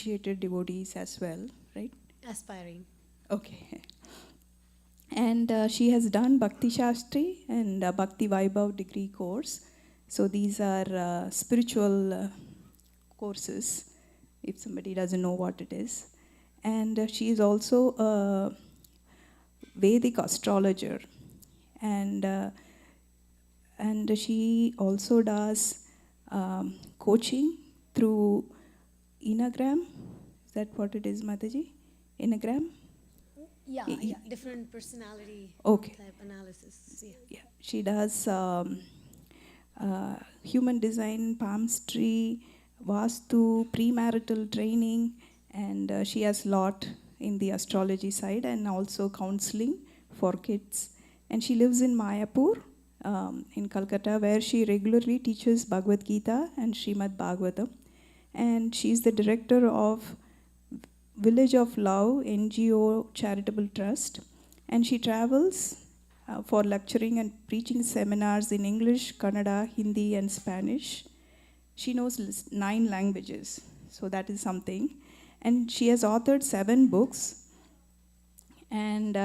initiated devotees as well, right? Aspiring. Okay. And she has done Bhakti Shastri and Bhakti Vaibhav degree course. So these are spiritual courses, if somebody doesn't know what it is. And she is also a Vedic astrologer. And she also does coaching through Enneagram. Is that what it is, Mataji? Enneagram? Yeah, different personality Okay. type analysis. Yeah, she does human design, palmistry, vastu, premarital training, and she has lot in the astrology side and also counseling for kids. And she lives in Mayapur in Calcutta, where she regularly teaches Bhagavad Gita and Srimad Bhagavatam. And she's the director of Village of Love NGO Charitable Trust. And she travels for lecturing and preaching seminars in English, Kannada, Hindi, and Spanish. She knows 9 languages, so that is something. And she has authored 7 books. And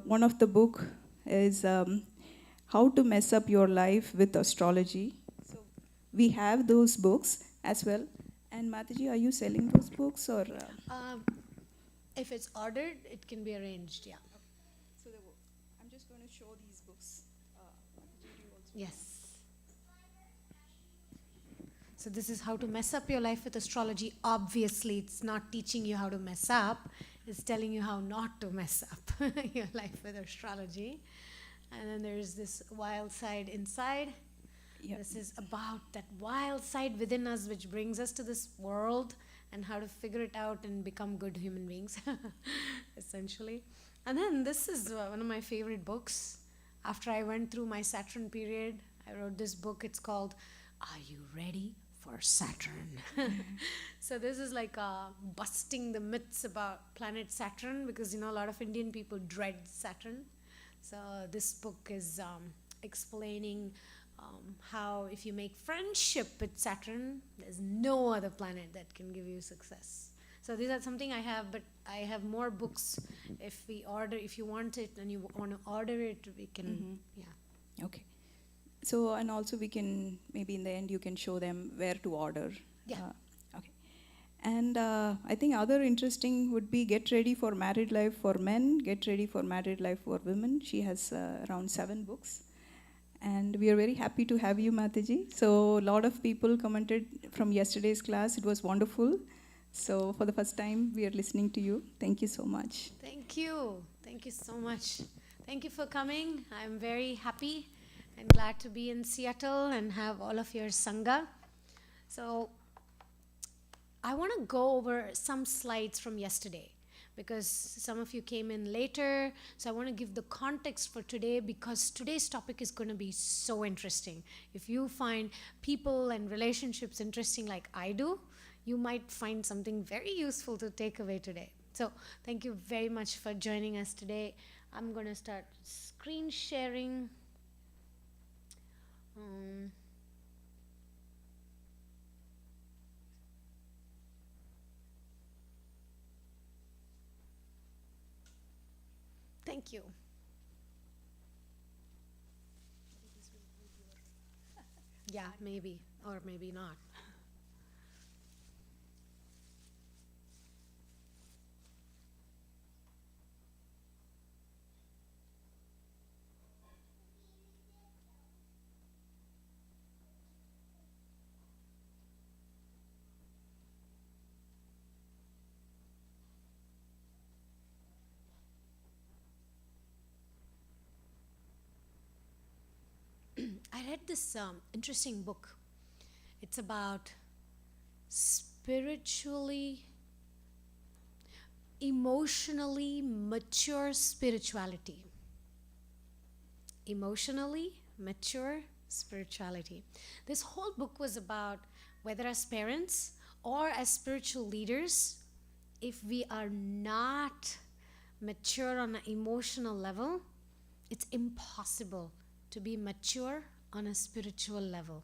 one of the book is How to Mess Up Your Life with Astrology. So we have those books as well. And Mataji, are you selling those books or? If it's ordered, it can be arranged, yeah. So I'm just going to show these books. Yes. So this is How to Mess Up Your Life with Astrology. Obviously, it's not teaching you how to mess up. It's telling you how not to mess up your life with astrology. And then there's this wild side inside. Yep. This is about that wild side within us which brings us to this world and how to figure it out and become good human beings, essentially. And then this is one of my favorite books. After I went through my Saturn period, I wrote this book. It's called Are You Ready for Saturn? So this is like busting the myths about planet Saturn, because a lot of Indian people dread Saturn. So this book is explaining how if you make friendship with Saturn, there's no other planet that can give you success. So these are something I have, but I have more books. If you want it and you want to order it, we can, yeah. Okay. So, and also we can, maybe in the end you can show them where to order. Yeah. Okay. And I think other interesting would be Get Ready for Married Life for Men, Get Ready for Married Life for Women. She has around 7 books. And we are very happy to have you, Mataji. So a lot of people commented from yesterday's class. It was wonderful. So for the first time, we are listening to you. Thank you so much. Thank you. Thank you so much. Thank you for coming. I'm very happy and glad to be in Seattle and have all of your Sangha. So I want to go over some slides from yesterday, because some of you came in later. So I want to give the context for today, because today's topic is going to be so interesting. If you find people and relationships interesting like I do, you might find something very useful to take away today. So thank you very much for joining us today. I'm going to start screen sharing. Thank you. Yeah, maybe, or maybe not. I read this interesting book. It's about emotionally mature spirituality. Emotionally mature spirituality. This whole book was about whether as parents or as spiritual leaders, if we are not mature on an emotional level, it's impossible to be mature on a spiritual level.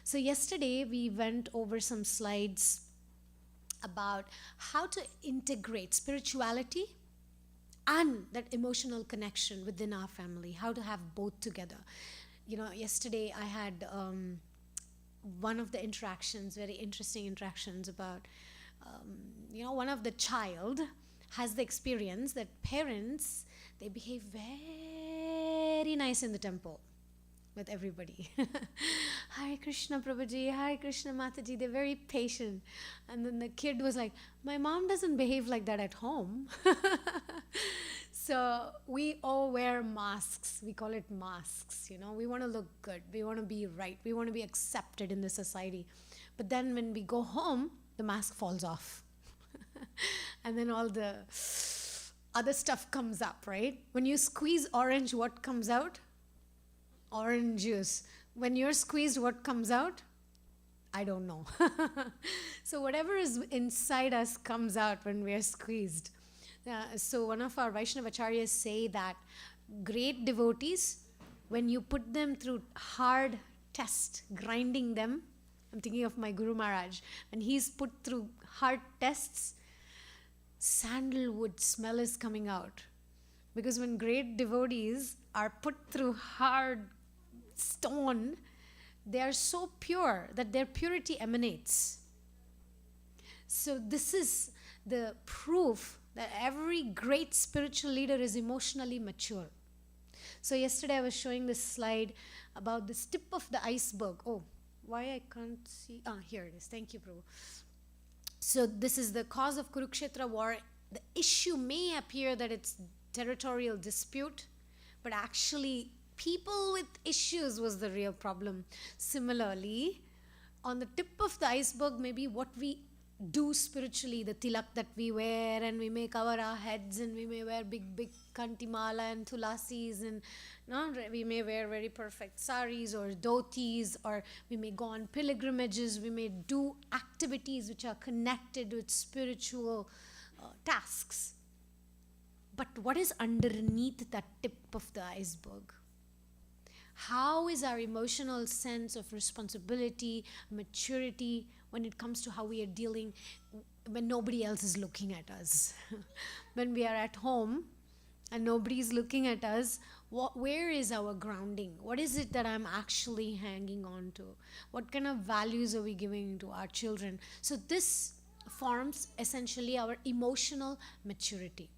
So yesterday we went over some slides about how to integrate spirituality and that emotional connection within our family, how to have both together. Yesterday I had one of the interactions, very interesting interactions about, one of the child has the experience that parents, they behave very nice in the temple with everybody. Hare Krishna Prabhuji, Hare Krishna Mataji, they're very patient. And then the kid was like, my mom doesn't behave like that at home. So we all wear masks. We call it masks, we want to look good. We want to be right. We want to be accepted in the society. But then when we go home, the mask falls off. And then all the other stuff comes up, right? When you squeeze orange, what comes out? Orange juice. When you're squeezed, what comes out? I don't know. So whatever is inside us comes out when we're squeezed. So one of our Vaishnavacharyas say that great devotees, when you put them through hard test, grinding them, I'm thinking of my Guru Maharaj, when he's put through hard tests, sandalwood smell is coming out. Because when great devotees are put through hard stone, they are so pure that their purity emanates. So this is the proof that every great spiritual leader is emotionally mature. So yesterday I was showing this slide about this tip of the iceberg. Oh, why I can't see? Here it is. Thank you, Prabhu. So this is the cause of Kurukshetra war. The issue may appear that it's territorial dispute, but actually people with issues was the real problem. Similarly, on the tip of the iceberg may be what we do spiritually, the tilak that we wear, and we may cover our heads, and we may wear big kantimala and tulasis, and we may wear very perfect saris or dhotis, or we may go on pilgrimages, we may do activities which are connected with spiritual tasks. But what is underneath that tip of the iceberg? How is our emotional sense of responsibility, maturity, when it comes to how we are dealing when nobody else is looking at us? When we are at home and nobody is looking at us, where is our grounding? What is it that I'm actually hanging on to? What kind of values are we giving to our children? So this forms essentially our emotional maturity.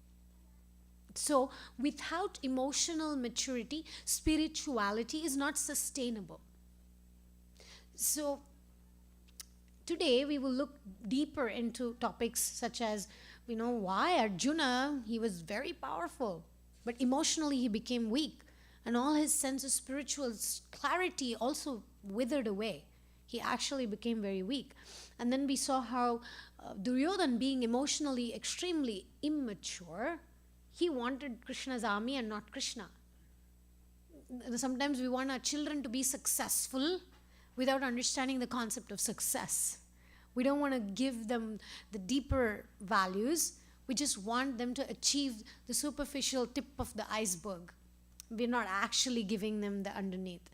So without emotional maturity, spirituality is not sustainable. So today we will look deeper into topics such as, why Arjuna, he was very powerful, but emotionally he became weak, and all his sense of spiritual clarity also withered away. He actually became very weak. And then we saw how Duryodhan, being emotionally extremely immature, he wanted Krishna's army and not Krishna. Sometimes we want our children to be successful without understanding the concept of success. We don't want to give them the deeper values. We just want them to achieve the superficial tip of the iceberg. We're not actually giving them the underneath.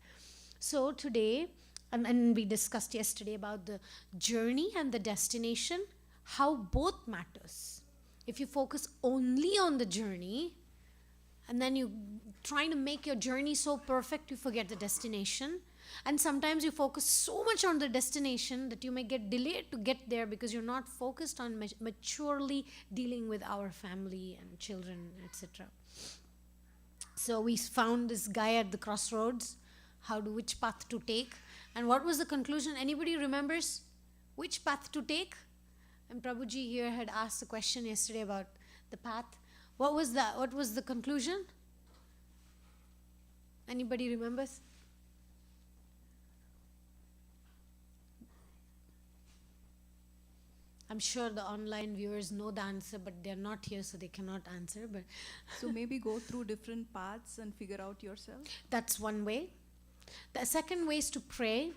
So today, and we discussed yesterday about the journey and the destination, how both matters. If you focus only on the journey, and then you trying to make your journey so perfect, you forget the destination. And sometimes you focus so much on the destination that you may get delayed to get there because you're not focused on maturely dealing with our family and children, etc. So we found this guy at the crossroads, which path to take. And what was the conclusion? Anybody remembers which path to take? And Prabhuji here had asked a question yesterday about the path. What was the conclusion? Anybody remembers? I'm sure the online viewers know the answer, but they're not here, so they cannot answer. But so maybe go through different paths and figure out yourself. That's one way. The second way is to pray.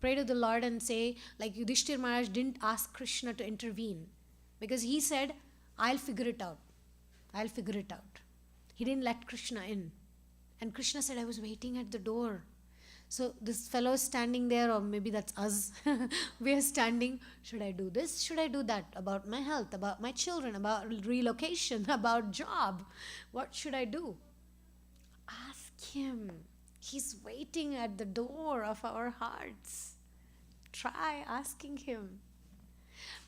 Pray to the Lord and say, like Yudhishthir Maharaj didn't ask Krishna to intervene, because he said, I'll figure it out. I'll figure it out. He didn't let Krishna in. And Krishna said, I was waiting at the door. So this fellow is standing there, or maybe that's us. We are standing. Should I do this? Should I do that? About my health, about my children, about relocation, about job. What should I do? Ask him. He's waiting at the door of our hearts. Try asking him.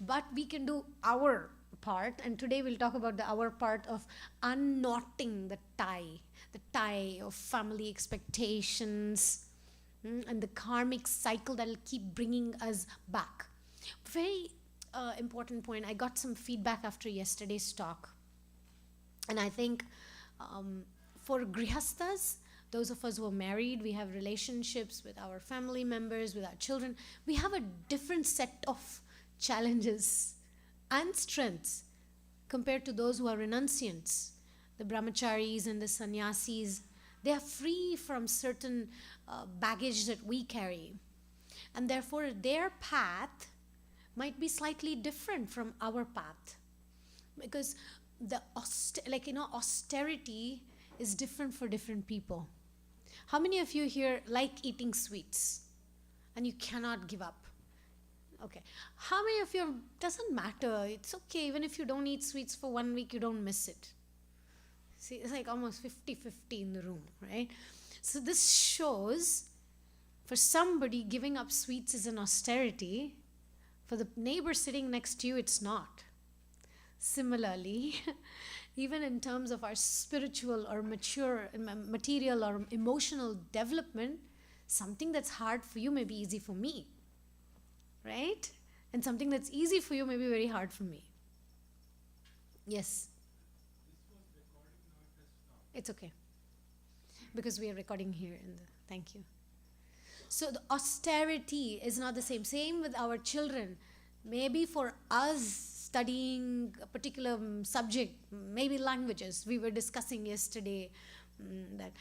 But we can do our part, and today we'll talk about the our part of unknotting the tie of family expectations, and the karmic cycle that'll keep bringing us back. Very important point. I got some feedback after yesterday's talk, and I think for grihasthas, those of us who are married, we have relationships with our family members, with our children, we have a different set of challenges and strengths compared to those who are renunciants. The brahmacharis and the sannyasis, they are free from certain baggage that we carry, and therefore their path might be slightly different from our path, because the austerity is different for different people. How many of you here like eating sweets and you cannot give up? Okay. How many of you, doesn't matter, it's okay, even if you don't eat sweets for 1 week, you don't miss it? See, it's like almost 50-50 in the room, right? So this shows, for somebody, giving up sweets is an austerity. For the neighbor sitting next to you, it's not. Similarly, even in terms of our spiritual or mature material or emotional development, something that's hard for you may be easy for me, right? And something that's easy for you may be very hard for me. Yes? It's okay, because we are recording here thank you. So the austerity is not the same. Same with our children. Maybe for us, studying a particular subject, maybe languages, we were discussing yesterday that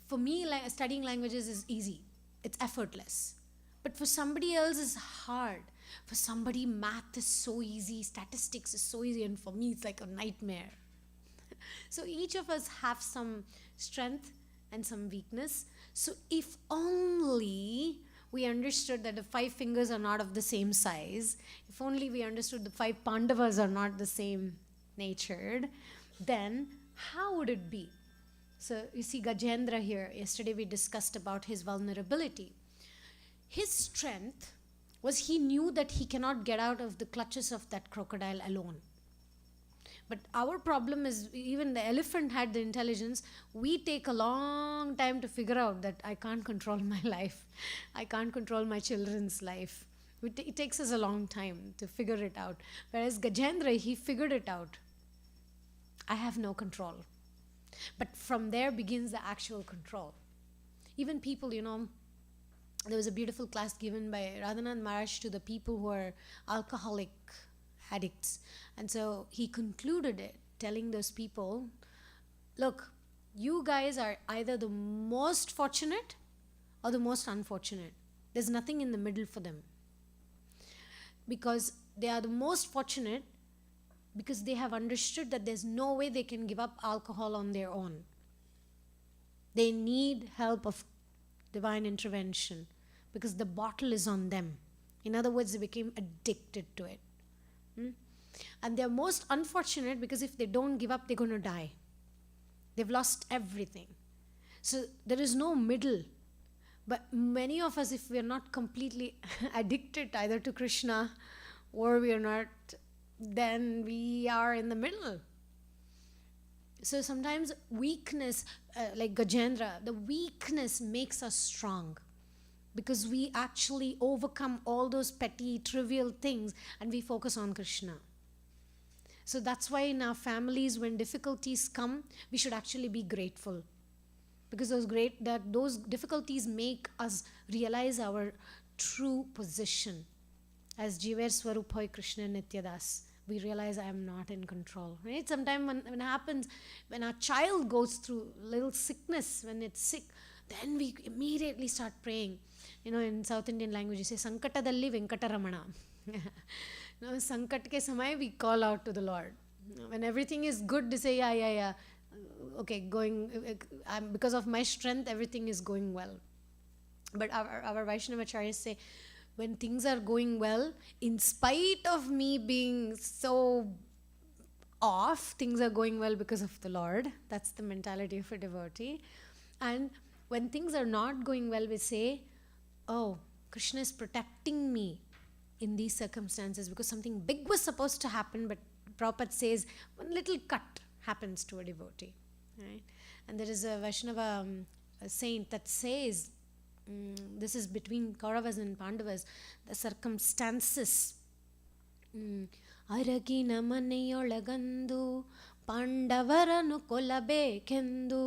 for me, studying languages is easy. It's effortless. But for somebody else, it's hard. For somebody, math is so easy, statistics is so easy, and for me, it's like a nightmare. So each of us have some strength and some weakness. So if only we understood that the 5 fingers are not of the same size, if only we understood the 5 Pandavas are not the same natured, then how would it be? So you see Gajendra here, yesterday we discussed about his vulnerability. His strength was he knew that he cannot get out of the clutches of that crocodile alone. But our problem is, even the elephant had the intelligence. We take a long time to figure out that I can't control my life. I can't control my children's life. It takes us a long time to figure it out. Whereas Gajendra, he figured it out. I have no control. But from there begins the actual control. Even people, there was a beautiful class given by Radha Govinda Mataji to the people who are alcoholic addicts. And so he concluded it, telling those people, look, you guys are either the most fortunate or the most unfortunate. There's nothing in the middle for them. Because they are the most fortunate because they have understood that there's no way they can give up alcohol on their own. They need help of divine intervention because the bottle is on them. In other words, they became addicted to it. And they're most unfortunate because if they don't give up, they're going to die. They've lost everything. So there is no middle. But many of us, if we're not completely addicted either to Krishna or we are not, then we are in the middle. So sometimes weakness, like Gajendra, the weakness makes us strong because we actually overcome all those petty, trivial things and we focus on Krishna. So that's why in our families, when difficulties come, we should actually be grateful. Because those difficulties make us realize our true position. As Jiver Swarup Hoy Krishna Nityadas, we realize I am not in control. Right? Sometimes when it happens, when our child goes through little sickness, when it's sick, then we immediately start praying. In South Indian language, you say, Sankatadalli Venkataramana. Sankat ke samay, we call out to the Lord. When everything is good, they say, yeah. Okay, because of my strength, everything is going well. But our Vaishnavacharyas say, when things are going well, in spite of me being so off, things are going well because of the Lord. That's the mentality of a devotee. And when things are not going well, we say, oh, Krishna is protecting me in these circumstances because something big was supposed to happen, but Prabhupada says one little cut happens to a devotee. Right? And there is a Vaishnava a saint that says, this is between Kauravas and Pandavas, the circumstances. ಅರಗಿನ ಮನೆಯೊಳಗಂದು ಪಾಂಡವರನು ಕೊಲ್ಲಬೇಕೆಂದು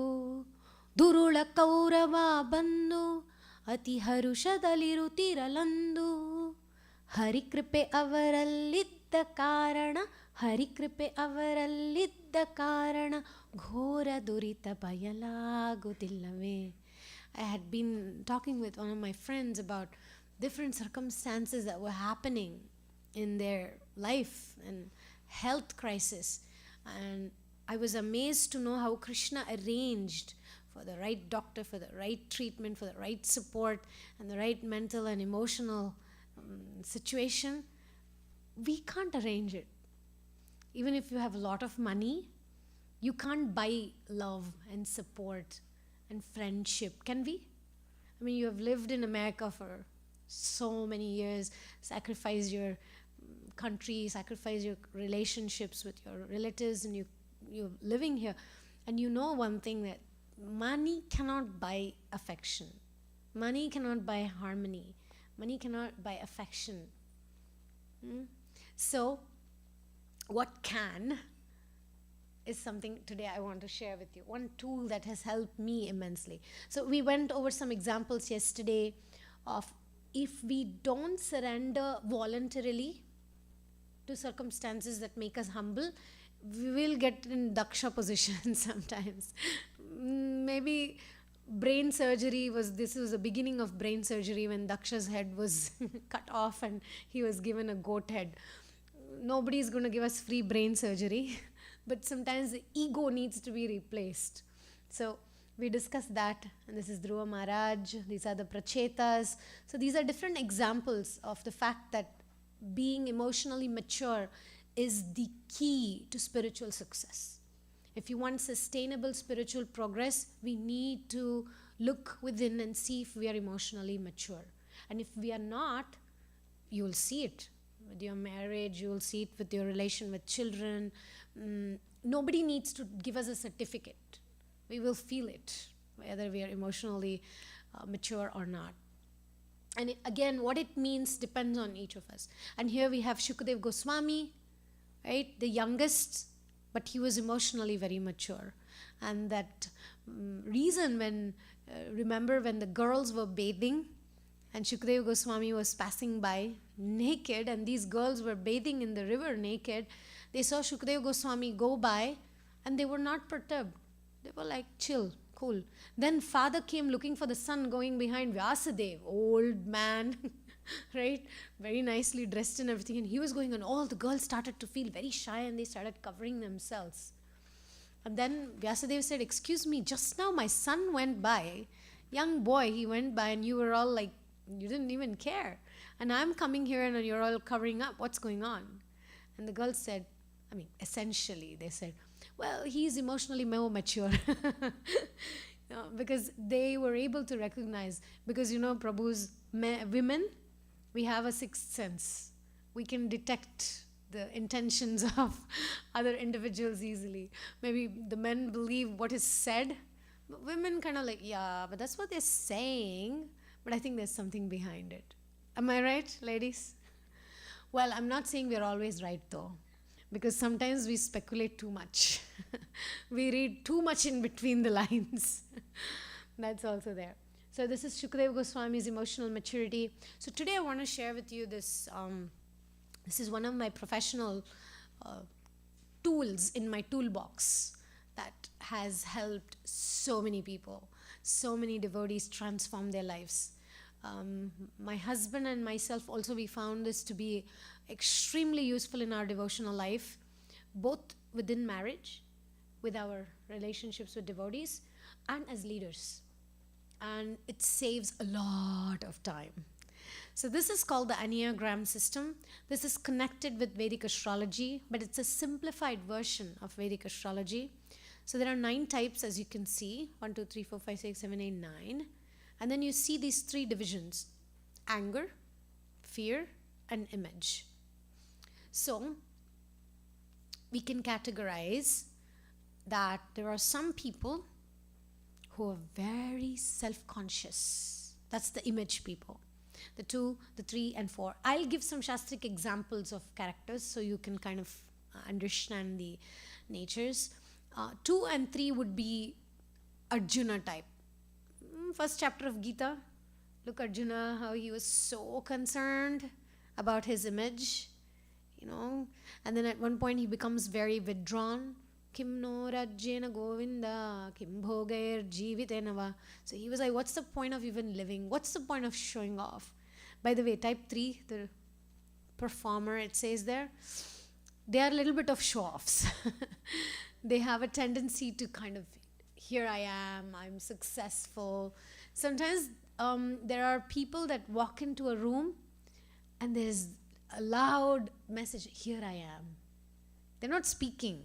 ದುರುಳ Kaurava ಬಂದು ಅತಿ ಹರುಷದಲ್ಲಿರುತ್ತಿರಲಂದು ಹರಿಕೃಪೆ ಅವರಲ್ಲಿದ್ದ ಕಾರಣ ಹರಿಕೃಪೆ ಅವರಲ್ಲಿದ್ದ ಕಾರಣ ಘೋರ ದುರಿತ ಬಯಲಾಗುವುದಿಲ್ಲವೇ. I had been talking with one of my friends about different circumstances that were happening in their life and health crisis, and I was amazed to know how Krishna arranged for the right doctor, for the right treatment, for the right support, and the right mental and emotional situation. We can't arrange it. Even if you have a lot of money, you can't buy love and support and friendship, can we? I mean, you have lived in America for so many years, sacrificed your country, sacrificed your relationships with your relatives, and you're living here, and you know one thing, that money cannot buy affection, money cannot buy harmony, money cannot buy affection. So what can is something today I want to share with you. One tool that has helped me immensely. So we went over some examples yesterday of if we don't surrender voluntarily to circumstances that make us humble, we will get in Daksha position sometimes. Maybe brain surgery this was the beginning of brain surgery, when Daksha's head was cut off and he was given a goat head. Nobody is going to give us free brain surgery, but sometimes the ego needs to be replaced. So we discussed that, and this is Dhruva Maharaj, these are the Prachetas. So these are different examples of the fact that being emotionally mature is the key to spiritual success. If you want sustainable spiritual progress, we need to look within and see if we are emotionally mature. And if we are not, you will see it with your marriage, you will see it with your relation with children. Nobody needs to give us a certificate. We will feel it, whether we are emotionally mature or not. And again, what it means depends on each of us. And here we have Shukadev Goswami, right, the youngest, but he was emotionally very mature. And that reason, remember when the girls were bathing and Shukadev Goswami was passing by naked, and these girls were bathing in the river naked, they saw Shukadev Goswami go by and they were not perturbed. They were like, chill, cool. Then father came looking for the son going behind Vyasadev, old man, right? Very nicely dressed and everything. And he was going, and all the girls started to feel very shy and they started covering themselves. And then Vyasadev said, excuse me, just now my son went by, young boy, he went by, and you were all like, you didn't even care. And I'm coming here and you're all covering up. What's going on? And the girls said, I mean, essentially, they said, well, he's emotionally more mature. Because they were able to recognize, because Prabhu's women, we have a sixth sense. We can detect the intentions of other individuals easily. Maybe the men believe what is said, but women kind of like, yeah, but that's what they're saying, but I think there's something behind it. Am I right, ladies? Well, I'm not saying we're always right though, because sometimes we speculate too much. We read too much in between the lines. That's also there. So this is Shukadev Goswami's emotional maturity. So today I want to share with you this. This is one of my professional tools in my toolbox that has helped so many people, so many devotees transform their lives. My husband and myself also, we found this to be extremely useful in our devotional life, both within marriage, with our relationships with devotees, and as leaders. and it saves a lot of time. So this is called the Enneagram system. This is connected with Vedic astrology, but it's a simplified version of Vedic astrology. So there are 9 types, as you can see, 1, 2, 3, 4, 5, 6, 7, 8, 9. And then you see these 3 divisions: anger, fear, and image. So we can categorize that there are some people who are very self-conscious. That's the image people. The 2, the 3, and 4. I'll give some Shastric examples of characters so you can kind of understand the natures. 2 and 3 would be Arjuna type. First chapter of Gita, look Arjuna, how he was so concerned about his image, and then at one point he becomes very withdrawn. Kim no rajyena govinda, kim bhogair jivitena va. So he was like, what's the point of even living? What's the point of showing off? By the way, type 3, the performer, it says there, they are a little bit of show-offs. They have a tendency to kind of, here I am, I'm successful. Sometimes there are people that walk into a room and there's a loud message, here I am. They're not speaking,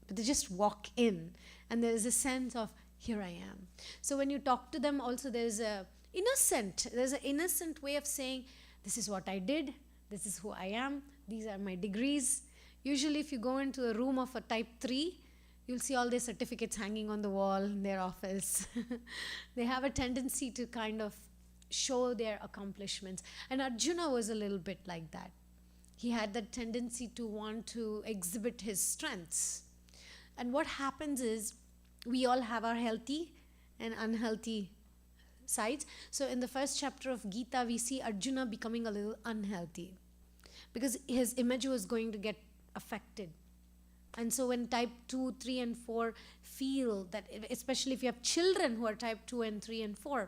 but they just walk in and there's a sense of, here I am. So when you talk to them also, there's an innocent way of saying, this is what I did, this is who I am, these are my degrees. Usually if you go into a room of a type 3, you'll see all their certificates hanging on the wall in their office. They have a tendency to kind of show their accomplishments. And Arjuna was a little bit like that. He had that tendency to want to exhibit his strengths. And what happens is, we all have our healthy and unhealthy sides. So in the first chapter of Gita, we see Arjuna becoming a little unhealthy because his image was going to get affected. And so when type 2, 3, and 4 feel that, especially if you have children who are type 2 and 3 and 4,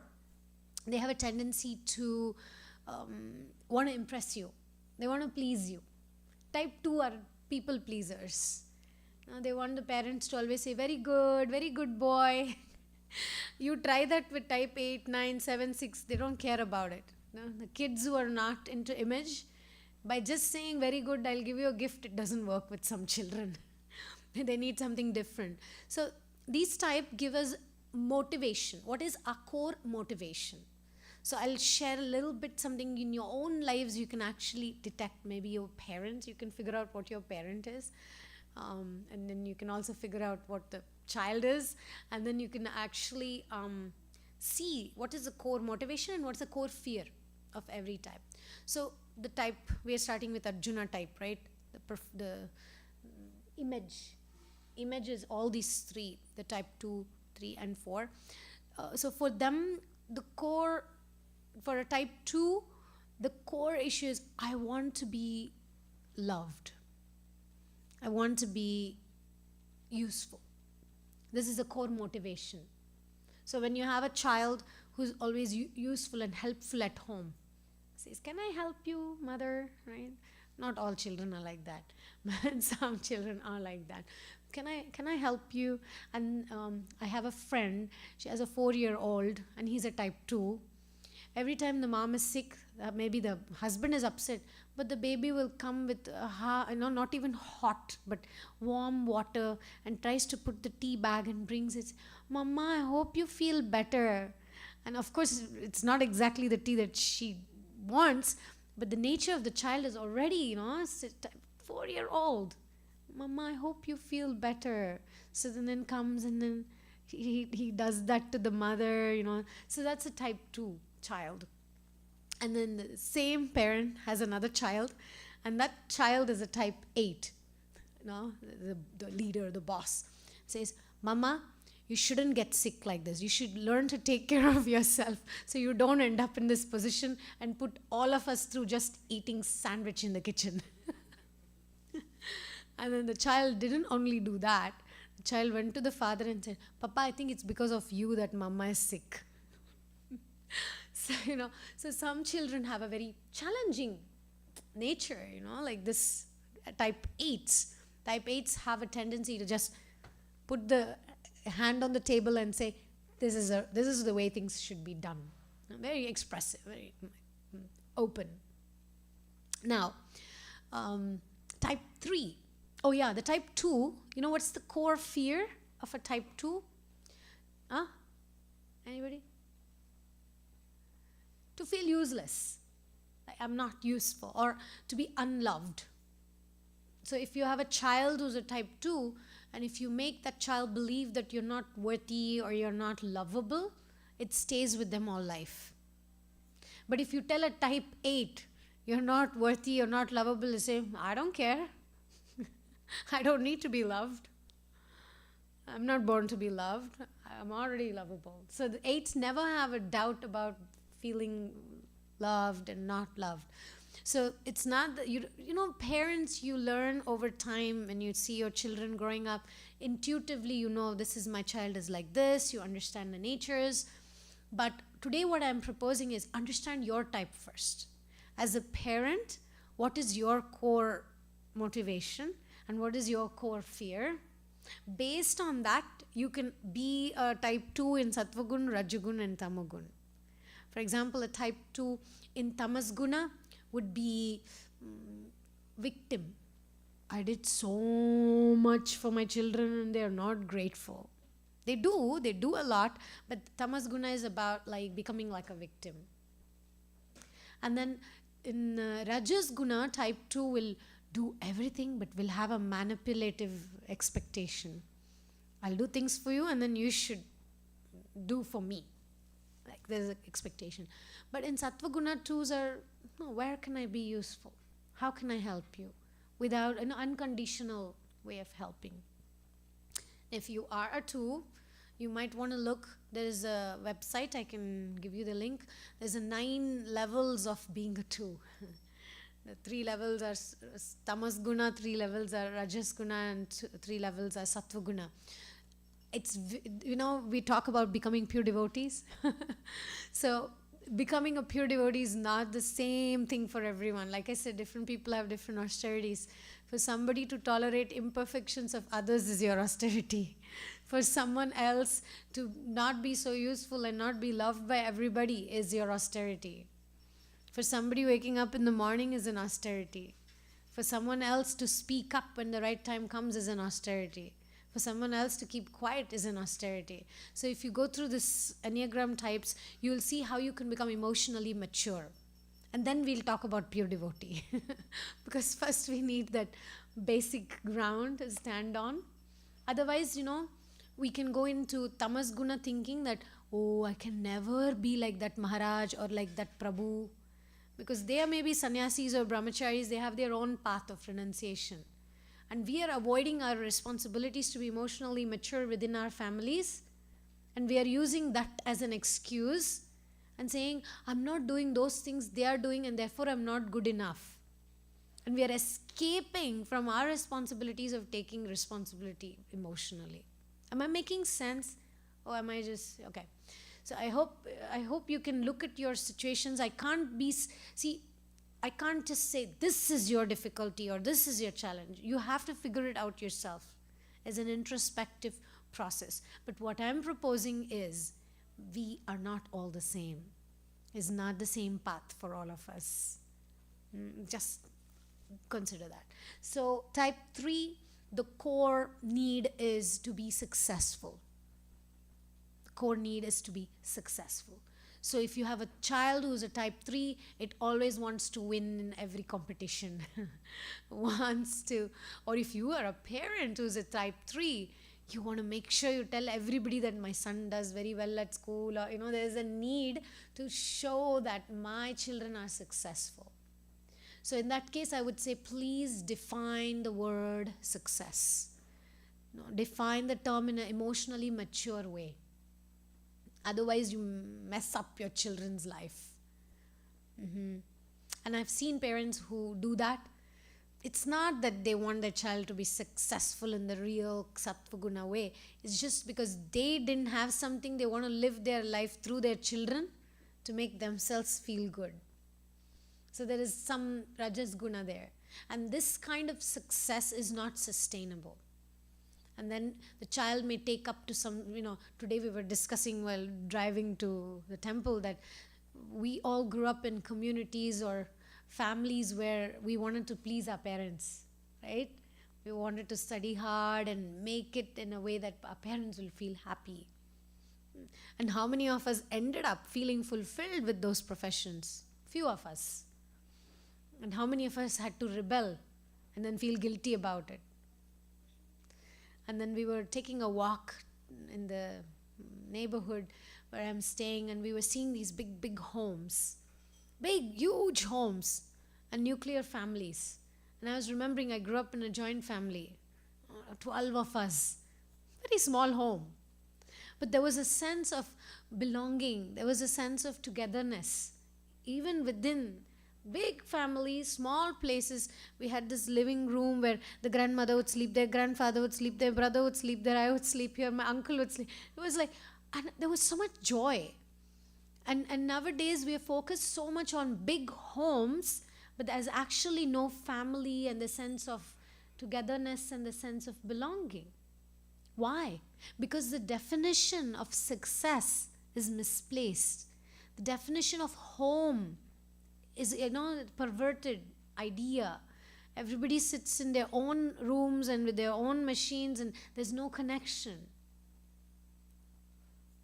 they have a tendency to want to impress you. They want to please you. Type 2 are people pleasers. They want the parents to always say, very good boy. You try that with type 8, 9, 7, 6, they don't care about it. The kids who are not into image, by just saying very good, I'll give you a gift, it doesn't work with some children. They need something different. So these type give us motivation. What is our core motivation? So I'll share a little bit something in your own lives. You can actually detect maybe your parents. You can figure out what your parent is. And then you can also figure out what the child is. And then you can actually see what is the core motivation and what's the core fear of every type. So the type, we are starting with Arjuna type, right? The image is all these 3, the type 2, 3, and 4. So for them, the core, for a type 2, the core issue is, I want to be loved. I want to be useful. This is a core motivation. So when you have a child who's always useful and helpful at home, says, can I help you, mother? Right? Not all children are like that, but some children are like that. Can I help you? And I have a friend, she has a 4-year-old and he's a type 2. Every time the mom is sick, maybe the husband is upset, but the baby will come with, not even hot, but warm water and tries to put the tea bag and brings it. Mama, I hope you feel better. And of course, it's not exactly the tea that she wants, but the nature of the child is already, 4-year-old. Mama, I hope you feel better. So then comes and then he does that to the mother, So that's a type 2 child. And then the same parent has another child, and that child is a type 8. The leader, the boss, says, Mama, you shouldn't get sick like this. You should learn to take care of yourself so you don't end up in this position and put all of us through just eating sandwich in the kitchen. And then the child didn't only do that. The child went to the father and said, Papa, I think it's because of you that Mama is sick. So some children have a very challenging nature, like this type 8s. Type 8s have a tendency to just put the hand on the table and say, this is the way things should be done. Very expressive, very open. Now, type 3. Oh yeah, the type 2, you know what's the core fear of a type 2? Huh? Anybody? To feel useless. Like I'm not useful, or to be unloved. So if you have a child who's a type 2, and if you make that child believe that you're not worthy or you're not lovable, it stays with them all life. But if you tell a type 8, you're not worthy, you're not lovable, they say, I don't care. I don't need to be loved. I'm not born to be loved. I'm already lovable. So the 8s never have a doubt about feeling loved and not loved. So it's not that, you know, parents, you learn over time when you see your children growing up, intuitively you know this is my child is like this, you understand the natures. But today what I'm proposing is understand your type first. As a parent, what is your core motivation and what is your core fear? Based on that, you can be a type 2 in Sattvagun, Rajagun and Tamagun. For example, a type 2 in Tamasguna would be victim. I did so much for my children and they are not grateful. They do a lot, but Tamasguna is about like becoming like a victim. And then in Rajas Guna, type 2 will do everything but will have a manipulative expectation. I'll do things for you and then you should do for me. Like there's an expectation. But in Sattva Guna, 2s are, no, where can I be useful? How can I help you? Without an unconditional way of helping. If you are a 2, you might want to look, there is a website, I can give you the link. There's a 9 levels of being a 2. The 3 levels are Tamas Guna, 3 levels are Rajas Guna, and 3 levels are Sattva Guna. It's, you know, we talk about becoming pure devotees. So becoming a pure devotee is not the same thing for everyone. Like I said, different people have different austerities. For somebody to tolerate imperfections of others is your austerity. For someone else to not be so useful and not be loved by everybody is your austerity. For somebody waking up in the morning is an austerity. For someone else to speak up when the right time comes is an austerity. For someone else to keep quiet is an austerity. So if you go through this Enneagram types, you will see how you can become emotionally mature. And then we'll talk about pure devotee. Because first we need that basic ground to stand on. Otherwise, you know, we can go into Tamas Guna thinking that, oh, I can never be like that Maharaj or like that Prabhu. Because they are maybe sannyasis or brahmacharis, they have their own path of renunciation. And we are avoiding our responsibilities to be emotionally mature within our families. And we are using that as an excuse and saying, I'm not doing those things they are doing and therefore I'm not good enough. And we are escaping from our responsibilities of taking responsibility emotionally. Am I making sense? Or am I just, okay. So I hope you can look at your situations. I can't just say this is your difficulty or this is your challenge. You have to figure it out yourself as an introspective process. But what I'm proposing is we are not all the same. It's not the same path for all of us. Just consider that. So type 3, the core need is to be successful. Core need is to be successful. So if you have a child who's a type 3, it always wants to win in every competition. Wants to, or if you are a parent who's a type 3, you want to make sure you tell everybody that my son does very well at school, or, you know, there's a need to show that my children are successful. So in that case, I would say, please define the word success. No, define the term in an emotionally mature way. Otherwise, you mess up your children's life. And I've seen parents who do that. It's not that they want their child to be successful in the real Sattva Guna way. It's just because they didn't have something, they want to live their life through their children to make themselves feel good. So there is some Rajas Guna there. And this kind of success is not sustainable. And then the child may take up to some, today we were discussing while driving to the temple that we all grew up in communities or families where we wanted to please our parents, right? We wanted to study hard and make it in a way that our parents will feel happy. And how many of us ended up feeling fulfilled with those professions? Few of us. And how many of us had to rebel and then feel guilty about it? And then we were taking a walk in the neighborhood where I'm staying, and we were seeing these big, big homes. Big, huge homes and nuclear families. And I was remembering I grew up in a joint family, 12 of us. Very small home. But there was a sense of belonging. There was a sense of togetherness. Even within big families, small places, we had this living room where the grandmother would sleep there, grandfather would sleep there, brother would sleep there, I would sleep here, my uncle would sleep. It was like, and there was so much joy. And nowadays we are focused so much on big homes, but there's actually no family and the sense of togetherness and the sense of belonging. Why? Because the definition of success is misplaced. The definition of home is, perverted idea. Everybody sits in their own rooms and with their own machines, and there's no connection.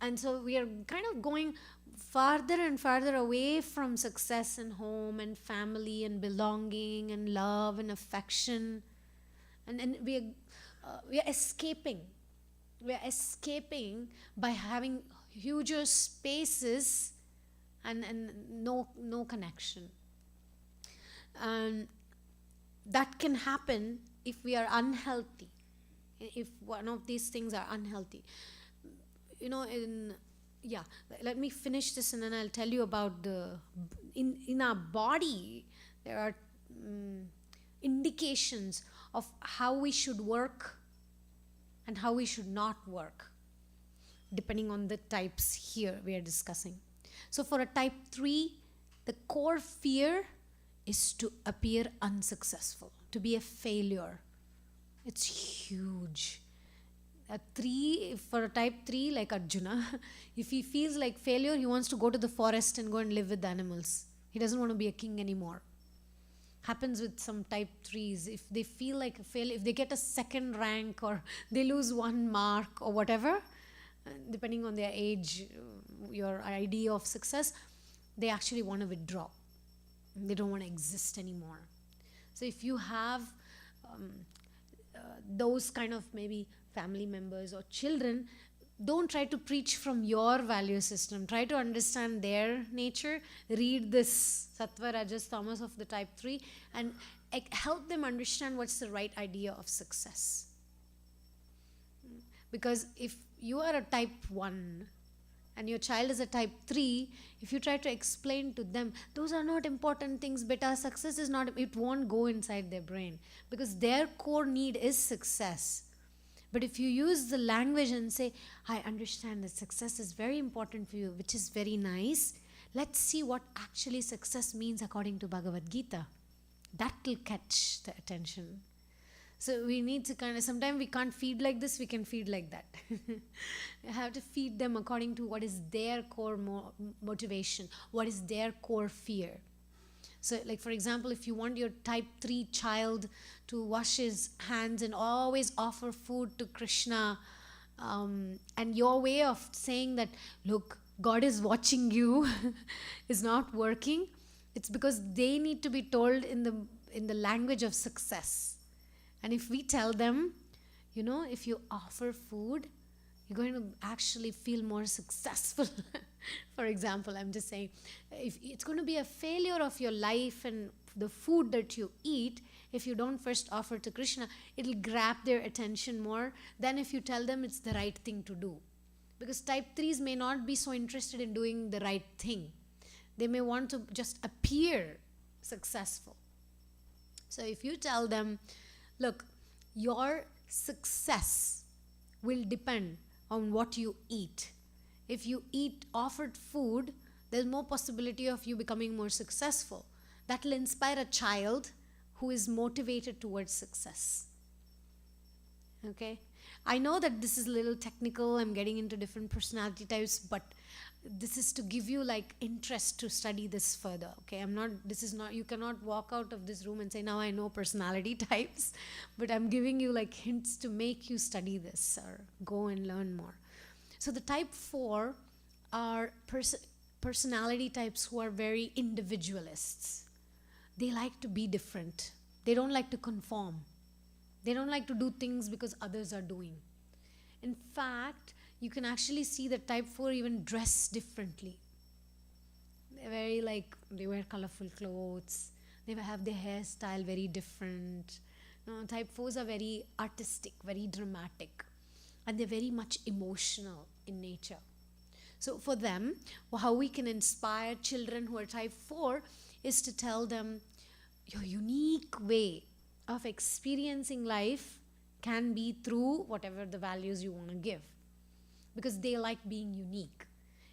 And so we are kind of going farther and farther away from success and home and family and belonging and love and affection. And we are escaping. We are escaping by having huger spaces and no connection. And that can happen if we are unhealthy, if one of these things are unhealthy. Let me finish this and then I'll tell you about in our body there are indications of how we should work and how we should not work, depending on the types here we are discussing. So for a type 3, the core fear is to appear unsuccessful, to be a failure. It's huge. For a type 3 like Arjuna, if he feels like failure, he wants to go to the forest and go and live with the animals. He doesn't want to be a king anymore. Happens with some type 3s. If they feel like a failure, if they get a second rank or they lose 1 mark or whatever, depending on their age, your idea of success, they actually want to withdraw. They don't want to exist anymore. So if you have those kind of maybe family members or children, don't try to preach from your value system. Try to understand their nature. Read this Sattva, Rajas, Tamas of the type 3 and help them understand what's the right idea of success. Because if you are a type 1 and your child is a type 3, if you try to explain to them, those are not important things, beta, success is not, it won't go inside their brain because their core need is success. But if you use the language and say, I understand that success is very important for you, which is very nice, let's see what actually success means according to Bhagavad Gita. That will catch the attention. So we need to sometimes we can't feed like this, we can feed like that. You have to feed them according to what is their core motivation, what is their core fear. So like for example, if you want your type 3 child to wash his hands and always offer food to Krishna, and your way of saying that, look, God is watching you is not working, it's because they need to be told in the language of success. And if we tell them, if you offer food, you're going to actually feel more successful. For example, I'm just saying, if it's going to be a failure of your life and the food that you eat, if you don't first offer to Krishna, it'll grab their attention more than if you tell them it's the right thing to do. Because type 3s may not be so interested in doing the right thing. They may want to just appear successful. So if you tell them, look, your success will depend on what you eat. If you eat offered food, there's more possibility of you becoming more successful. That will inspire a child who is motivated towards success. Okay, I know that this is a little technical, I'm getting into different personality types, but this is to give you like interest to study this further. Okay, this is not, you cannot walk out of this room and say, now I know personality types, but I'm giving you like hints to make you study this or go and learn more. So the type 4 are personality types who are very individualists. They like to be different. They don't like to conform. They don't like to do things because others are doing. In fact, you can actually see that type 4 even dress differently. They're very like, they wear colorful clothes. They have their hairstyle very different. Type 4s are very artistic, very dramatic. And they're very much emotional in nature. So for them, how we can inspire children who are type 4 is to tell them your unique way of experiencing life can be through whatever the values you want to give, because they like being unique.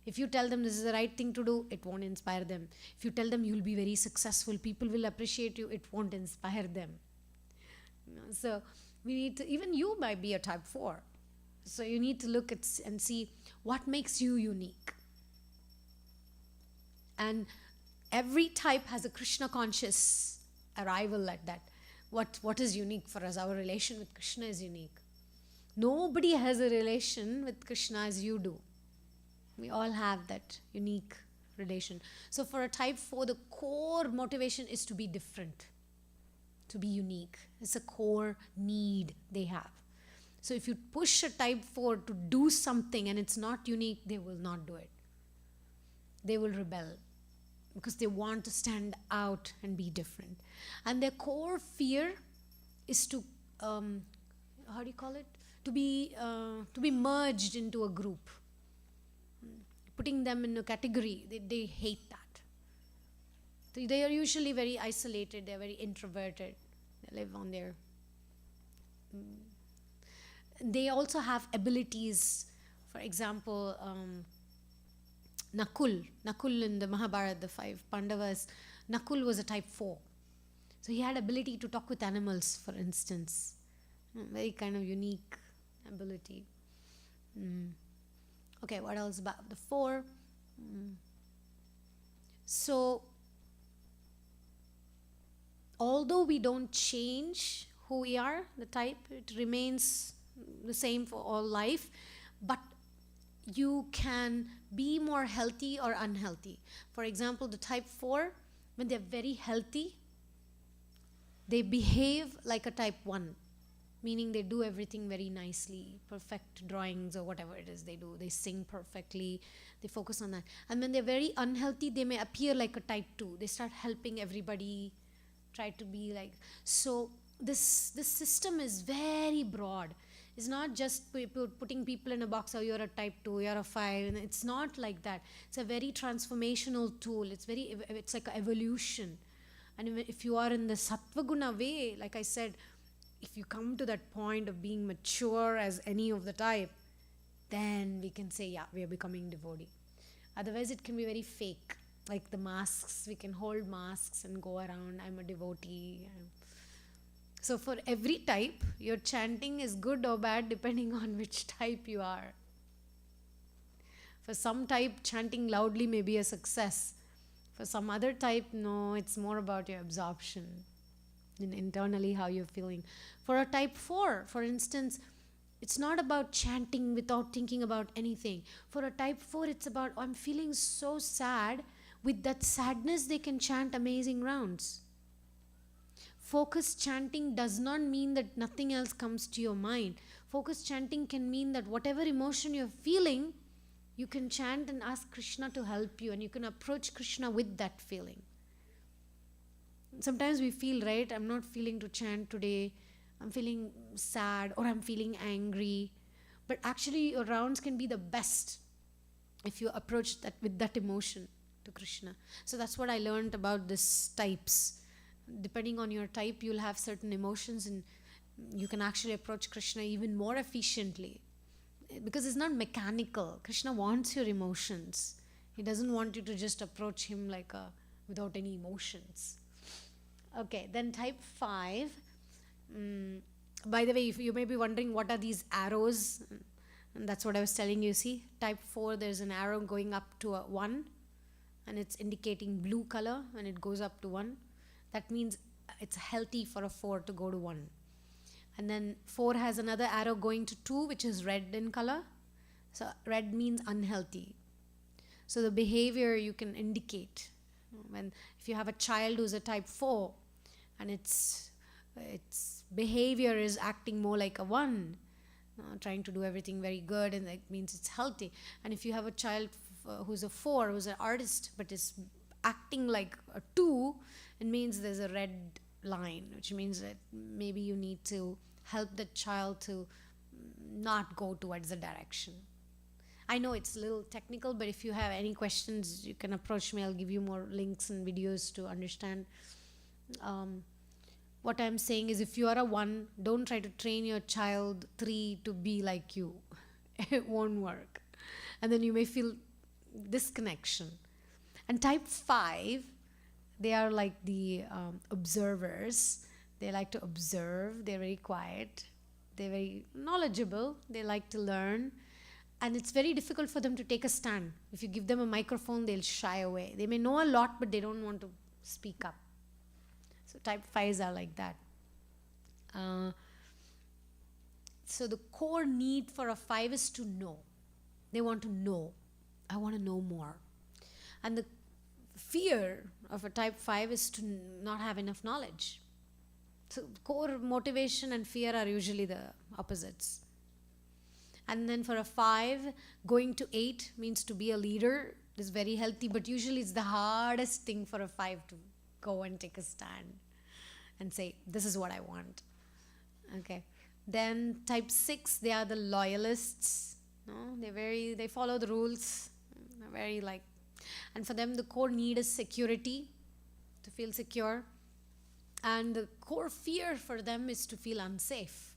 If you tell them this is the right thing to do, it won't inspire them. If you tell them you'll be very successful, people will appreciate you, it won't inspire them. So we need to, even you might be a type 4, so you need to look at and see what makes you unique. And every type has a Krishna conscious arrival at that. What is unique for us? Our relation with Krishna is unique. Nobody has a relation with Krishna as you do. We all have that unique relation. So for a type 4, the core motivation is to be different, to be unique. It's a core need they have. So if you push a type 4 to do something and it's not unique, they will not do it. They will rebel because they want to stand out and be different. And their core fear is to, how do you call it? To be merged into a group. Putting them in a category, they hate that. So they are usually very isolated, they're very introverted. They live on their... They also have abilities. For example, Nakul in the Mahabharata, the 5 Pandavas, Nakul was a type 4. So he had ability to talk with animals, for instance. Very kind of unique ability. Okay, what else about the 4? So, although we don't change who we are, the type, it remains the same for all life, but you can be more healthy or unhealthy. For example, the type 4, when they're very healthy, they behave like a type 1, meaning they do everything very nicely, perfect drawings or whatever it is they do. They sing perfectly, they focus on that. And when they're very unhealthy, they may appear like a type 2. They start helping everybody, try to be like... So this system is very broad. It's not just putting people in a box, oh, you're a type 2, you're a 5. It's not like that. It's a very transformational tool. It's like an evolution. And if you are in the sattva guna way, like I said, if you come to that point of being mature as any of the type, then we can say, yeah, we are becoming devotee. Otherwise, it can be very fake. Like the masks, we can hold masks and go around, I'm a devotee. So for every type, your chanting is good or bad depending on which type you are. For some type, chanting loudly may be a success. For some other type, no, it's more about your absorption and internally how you're feeling. For a type 4, for instance, it's not about chanting without thinking about anything. For a type 4, it's about, I'm feeling so sad. With that sadness, they can chant amazing rounds. Focused chanting does not mean that nothing else comes to your mind. Focused chanting can mean that whatever emotion you're feeling, you can chant and ask Krishna to help you, and you can approach Krishna with that feeling. Sometimes we feel, right, I'm not feeling to chant today, I'm feeling sad or I'm feeling angry. But actually your rounds can be the best if you approach that with that emotion to Krishna. So that's what I learned about these types. Depending on your type, you'll have certain emotions and you can actually approach Krishna even more efficiently. Because it's not mechanical. Krishna wants your emotions. He doesn't want you to just approach him like without any emotions. Okay, then type 5. By the way, if you may be wondering what are these arrows, and that's what I was telling you. See, type 4, there's an arrow going up to a 1, and it's indicating blue color when it goes up to 1. That means it's healthy for a 4 to go to 1. And then 4 has another arrow going to 2, which is red in color. So red means unhealthy. So the behavior you can indicate. When if you have a child who's a type 4 and its behavior is acting more like a 1, trying to do everything very good, and that means it's healthy. And if you have a child who's a 4, who's an artist, but is acting like a 2, it means there's a red line, which means that maybe you need to help the child to not go towards the direction. I know it's a little technical, but if you have any questions, you can approach me. I'll give you more links and videos to understand. What I'm saying is, if you are a 1, don't try to train your child 3 to be like you. It won't work. And then you may feel disconnection. And type 5, they are like the observers. They like to observe. They're very quiet. They're very knowledgeable. They like to learn. And it's very difficult for them to take a stand. If you give them a microphone, they'll shy away. They may know a lot, but they don't want to speak up. So type 5s are like that. So the core need for a 5 is to know. They want to know. I want to know more. And the fear of a type 5 is to not have enough knowledge. So core motivation and fear are usually the opposites. And then for a 5, going to 8 means to be a leader. It is very healthy, but usually it's the hardest thing for a 5 to go and take a stand and say, this is what I want. Okay. Then type 6, they are the loyalists. No? They follow the rules. They're very like, and for them the core need is security, to feel secure. And the core fear for them is to feel unsafe.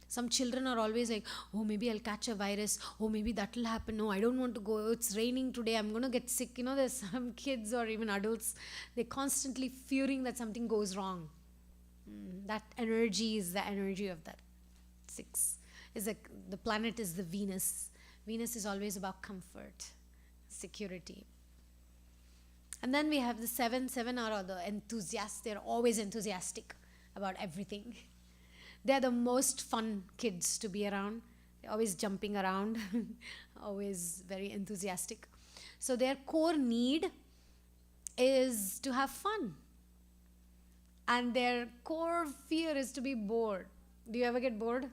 Some children are always like, oh, maybe I'll catch a virus. Oh, maybe that will happen. No, I don't want to go. It's raining today. I'm going to get sick. There's some kids or even adults, they're constantly fearing that something goes wrong. That energy is the energy of that 6. Is like the planet is the Venus. Venus is always about comfort, security. And then we have the 7. 7 are the enthusiasts. They're always enthusiastic about everything. They're the most fun kids to be around. They're always jumping around, always very enthusiastic. So their core need is to have fun. And their core fear is to be bored. Do you ever get bored?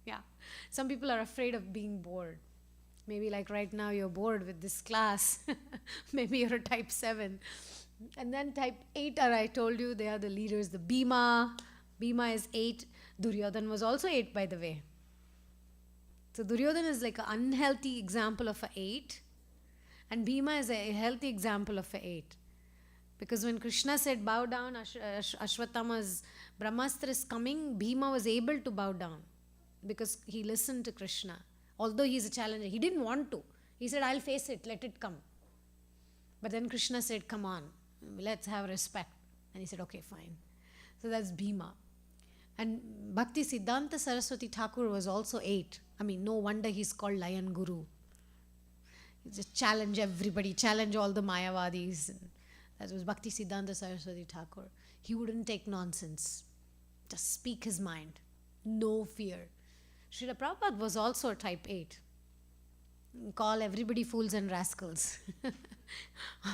Yeah. Some people are afraid of being bored. Maybe like right now you're bored with this class. Maybe you're a type 7. And then type 8 are, I told you, they are the leaders, the Bhima. Bhima is 8. Duryodhan was also 8, by the way. So Duryodhan is like an unhealthy example of an 8. And Bhima is a healthy example of an 8. Because when Krishna said, bow down, Ashwatthama's Brahmastra is coming, Bhima was able to bow down. Because he listened to Krishna. Although he's a challenger, he didn't want to. He said, I'll face it, let it come. But then Krishna said, come on, let's have respect. And he said, okay, fine. So that's Bhima. And Bhakti Siddhanta Saraswati Thakur was also 8. I mean, no wonder he's called Lion Guru. He just challenge everybody, challenge all the Mayavadis. That was Bhakti Siddhanta Saraswati Thakur. He wouldn't take nonsense. Just speak his mind. No fear. Srila Prabhupada was also a type 8. Call everybody fools and rascals.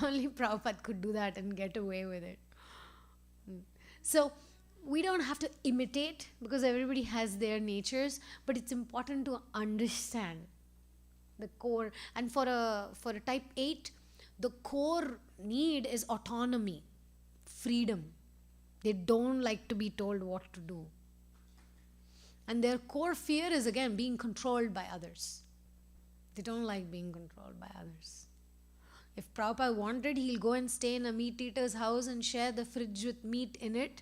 Only Prabhupada could do that and get away with it. So we don't have to imitate because everybody has their natures, but it's important to understand the core. And for a type 8, the core need is autonomy, freedom. They don't like to be told what to do. And their core fear is, again, being controlled by others. They don't like being controlled by others. If Prabhupada wanted, he'll go and stay in a meat eater's house and share the fridge with meat in it,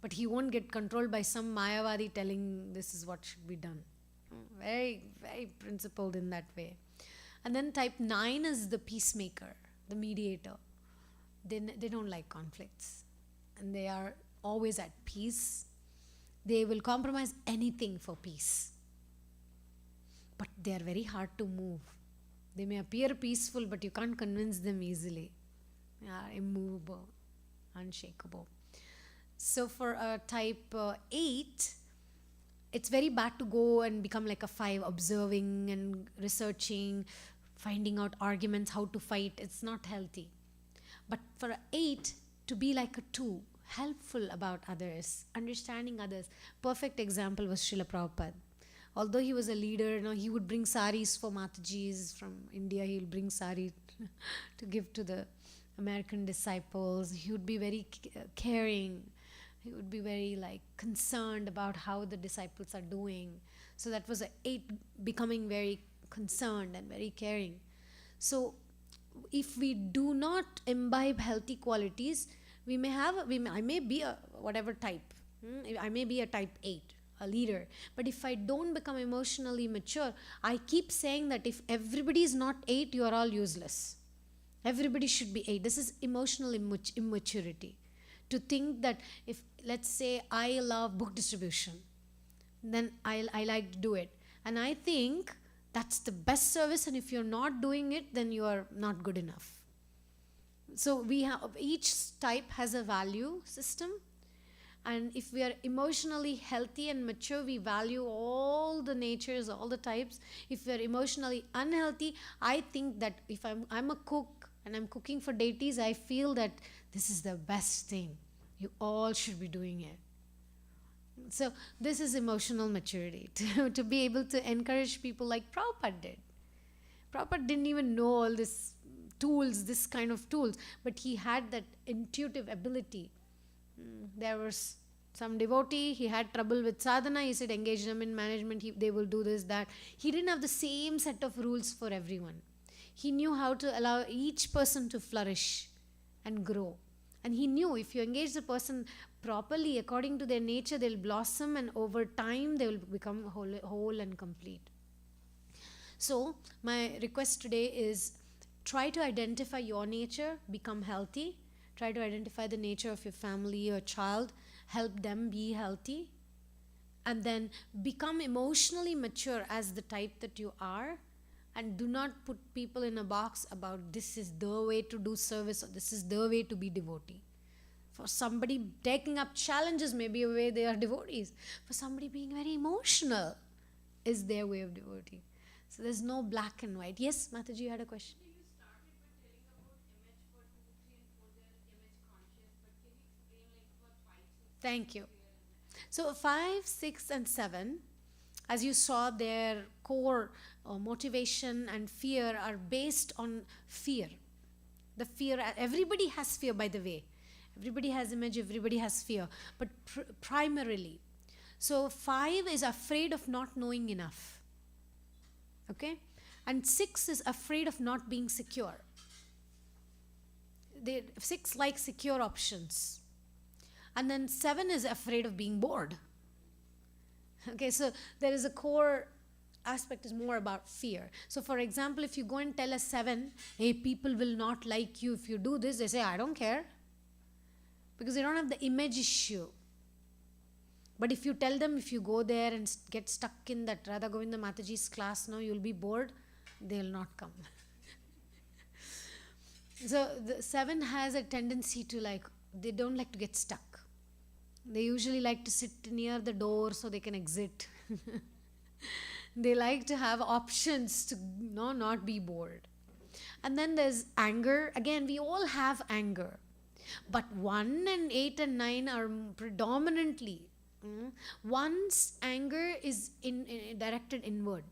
but he won't get controlled by some Mayavadi telling this is what should be done. Very, very principled in that way. And then type 9 is the peacemaker, the mediator. They don't like conflicts. And they are always at peace. They will compromise anything for peace. But they are very hard to move. They may appear peaceful, but you can't convince them easily. They are immovable, unshakable. So for a type 8, it's very bad to go and become like a 5, observing and researching, finding out arguments, how to fight. It's not healthy. But for an 8, to be like a 2, helpful about others, understanding others. Perfect example was Srila Prabhupada. Although he was a leader, he would bring saris for Matajis from India. He would bring sari to give to the American disciples. He would be very caring. He would be very concerned about how the disciples are doing. So that was an 8 becoming very concerned and very caring. So if we do not imbibe healthy qualities, I may be a whatever type. I may be a type 8, a leader. But if I don't become emotionally mature, I keep saying that if everybody is not 8, you are all useless. Everybody should be 8. This is emotional immaturity. To think that if, let's say, I love book distribution, then I like to do it. And I think that's the best service, and if you're not doing it, then you are not good enough. So we have, each type has a value system, and if we are emotionally healthy and mature, we value all the natures, all the types. If we are emotionally unhealthy, I think that if I'm a cook and I'm cooking for deities, I feel that this is the best thing. You all should be doing it. So this is emotional maturity, to be able to encourage people like Prabhupada did. Prabhupada didn't even know all this tools, this kind of tools, but he had that intuitive ability. There was some devotee, he had trouble with sadhana, he said engage them in management, they will do this, that. He didn't have the same set of rules for everyone. He knew how to allow each person to flourish and grow. And he knew if you engage the person properly, according to their nature, they'll blossom, and over time they will become whole and complete. So my request today is, try to identify your nature, become healthy. Try to identify the nature of your family or child, help them be healthy, and then become emotionally mature as the type that you are, and do not put people in a box about this is the way to do service or this is the way to be devotee. For somebody taking up challenges may be a way they are devotees. For somebody being very emotional is their way of devotee. So there's no black and white. Yes, Mataji, you had a question? Thank you. So 5, 6, and 7, as you saw, their core motivation and fear are based on fear. The fear, everybody has fear, by the way. Everybody has image, everybody has fear. But primarily, so 5 is afraid of not knowing enough. Okay? And 6 is afraid of not being secure. 6 likes secure options. And then 7 is afraid of being bored. Okay, so there is a core aspect is more about fear. So for example, if you go and tell a 7, hey, people will not like you if you do this, they say, I don't care. Because they don't have the image issue. But if you tell them, if you go there and get stuck in that Radha Govinda Mataji's class now, you'll be bored, they'll not come. So the 7 has a tendency to they don't like to get stuck. They usually like to sit near the door so they can exit. They like to have options to not be bored. And then there's anger. Again, we all have anger. But 1 and 8 and 9 are predominantly, one's anger is directed inward.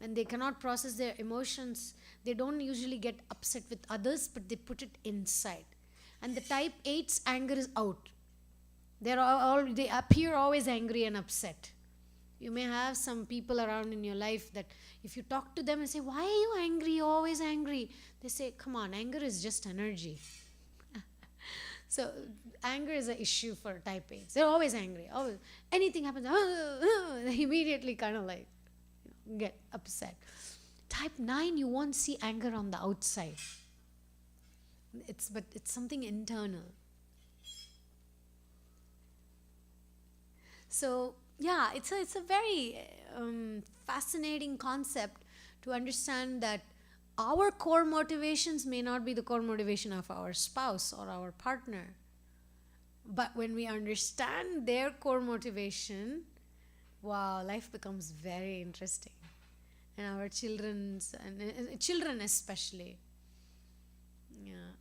And they cannot process their emotions. They don't usually get upset with others, but they put it inside. And the type 8's anger is out. They appear always angry and upset. You may have some people around in your life that if you talk to them and say, why are you angry? You're always angry. They say, come on, anger is just energy. So anger is an issue for type 8. They're always angry. Always. Anything happens, they immediately kind of get upset. Type 9, you won't see anger on the outside. But it's something internal. So yeah, it's a very fascinating concept to understand that our core motivations may not be the core motivation of our spouse or our partner. But when we understand their core motivation, wow, life becomes very interesting. And our children's and children especially. Yeah.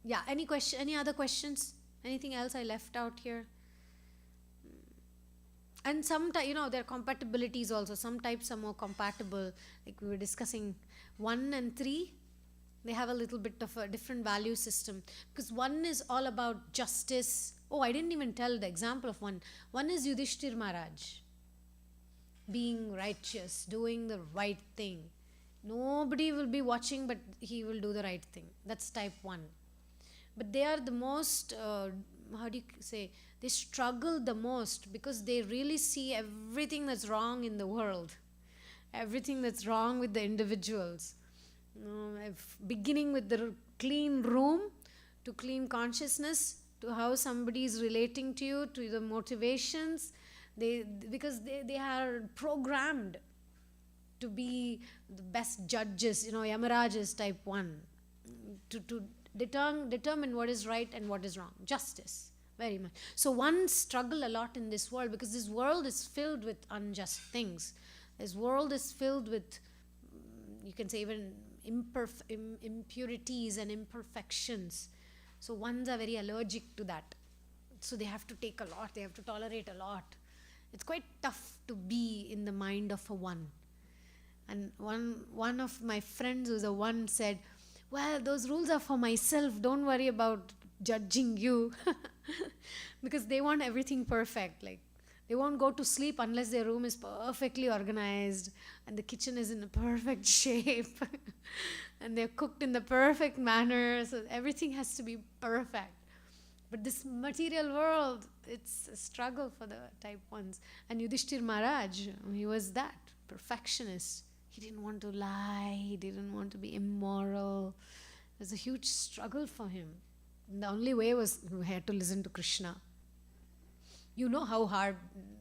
Yeah. Any question? Any other questions? Anything else I left out here? And some there are compatibilities also. Some types are more compatible. Like we were discussing, 1 and 3, they have a little bit of a different value system, because 1 is all about justice. Oh, I didn't even tell the example of 1. 1 is Yudhishthir Maharaj, being righteous, doing the right thing. Nobody will be watching, but he will do the right thing. That's type 1. But they are the most, how do you say, they struggle the most because they really see everything that's wrong in the world, everything that's wrong with the individuals. Beginning with the clean room, to clean consciousness, to how somebody is relating to you, to the motivations. Because they are programmed to be the best judges. Yamaraj is type 1, to determine what is right and what is wrong. Justice, very much. So one struggle a lot in this world, because this world is filled with unjust things. This world is filled with, you can say, even impurities and imperfections. So ones are very allergic to that. So they have to take a lot, they have to tolerate a lot. It's quite tough to be in the mind of a 1. And one of my friends who's a 1 said, well, those rules are for myself, don't worry about judging you. Because they want everything perfect. Like, they won't go to sleep unless their room is perfectly organized and the kitchen is in a perfect shape and they're cooked in the perfect manner. So everything has to be perfect. But this material world, it's a struggle for the type 1s. And Yudhishthir Maharaj, he was that, perfectionist. He didn't want to lie, he didn't want to be immoral. It was a huge struggle for him. And the only way was he had to listen to Krishna. You know how hard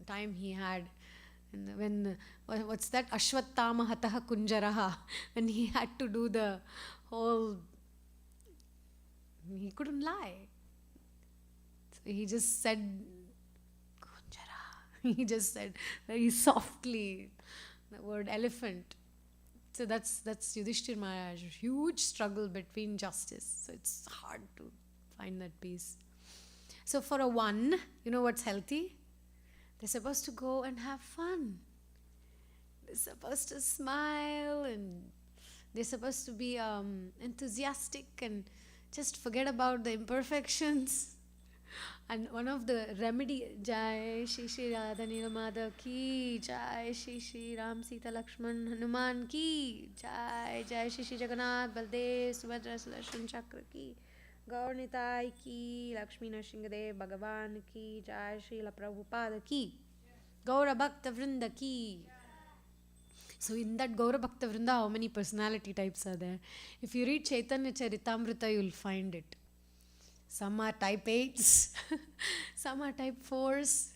time he had. And when, what's that? Ashwattama hataha kunjaraha. When he had to do the whole, he couldn't lie. So he just said, kunjara. He just said very softly the word elephant. So that's Yudhishthir Maharaj. Huge struggle between justice. So it's hard to find that peace. So for a 1, you know what's healthy? They're supposed to go and have fun. They're supposed to smile, and they're supposed to be enthusiastic and just forget about the imperfections. And one of the remedy, Jai Shri Shri Radha Niramada ki, Jai Shri Shri Ram Sita Lakshman Hanuman ki, Jai Jai Shri Shri Jagannath Baldev Subhadra Sudarshan Chakra ki, Gaur Nitai ki, Lakshmi Nrsimhadev Bhagavan ki, Jai Srila Prabhupada ki, Gaura Bhakta Vrinda ki. So in that Gaura Bhakta Vrinda, how many personality types are there? If you read Chaitanya Charitamrita, you'll find it. Some are type 8s, some are type 4s.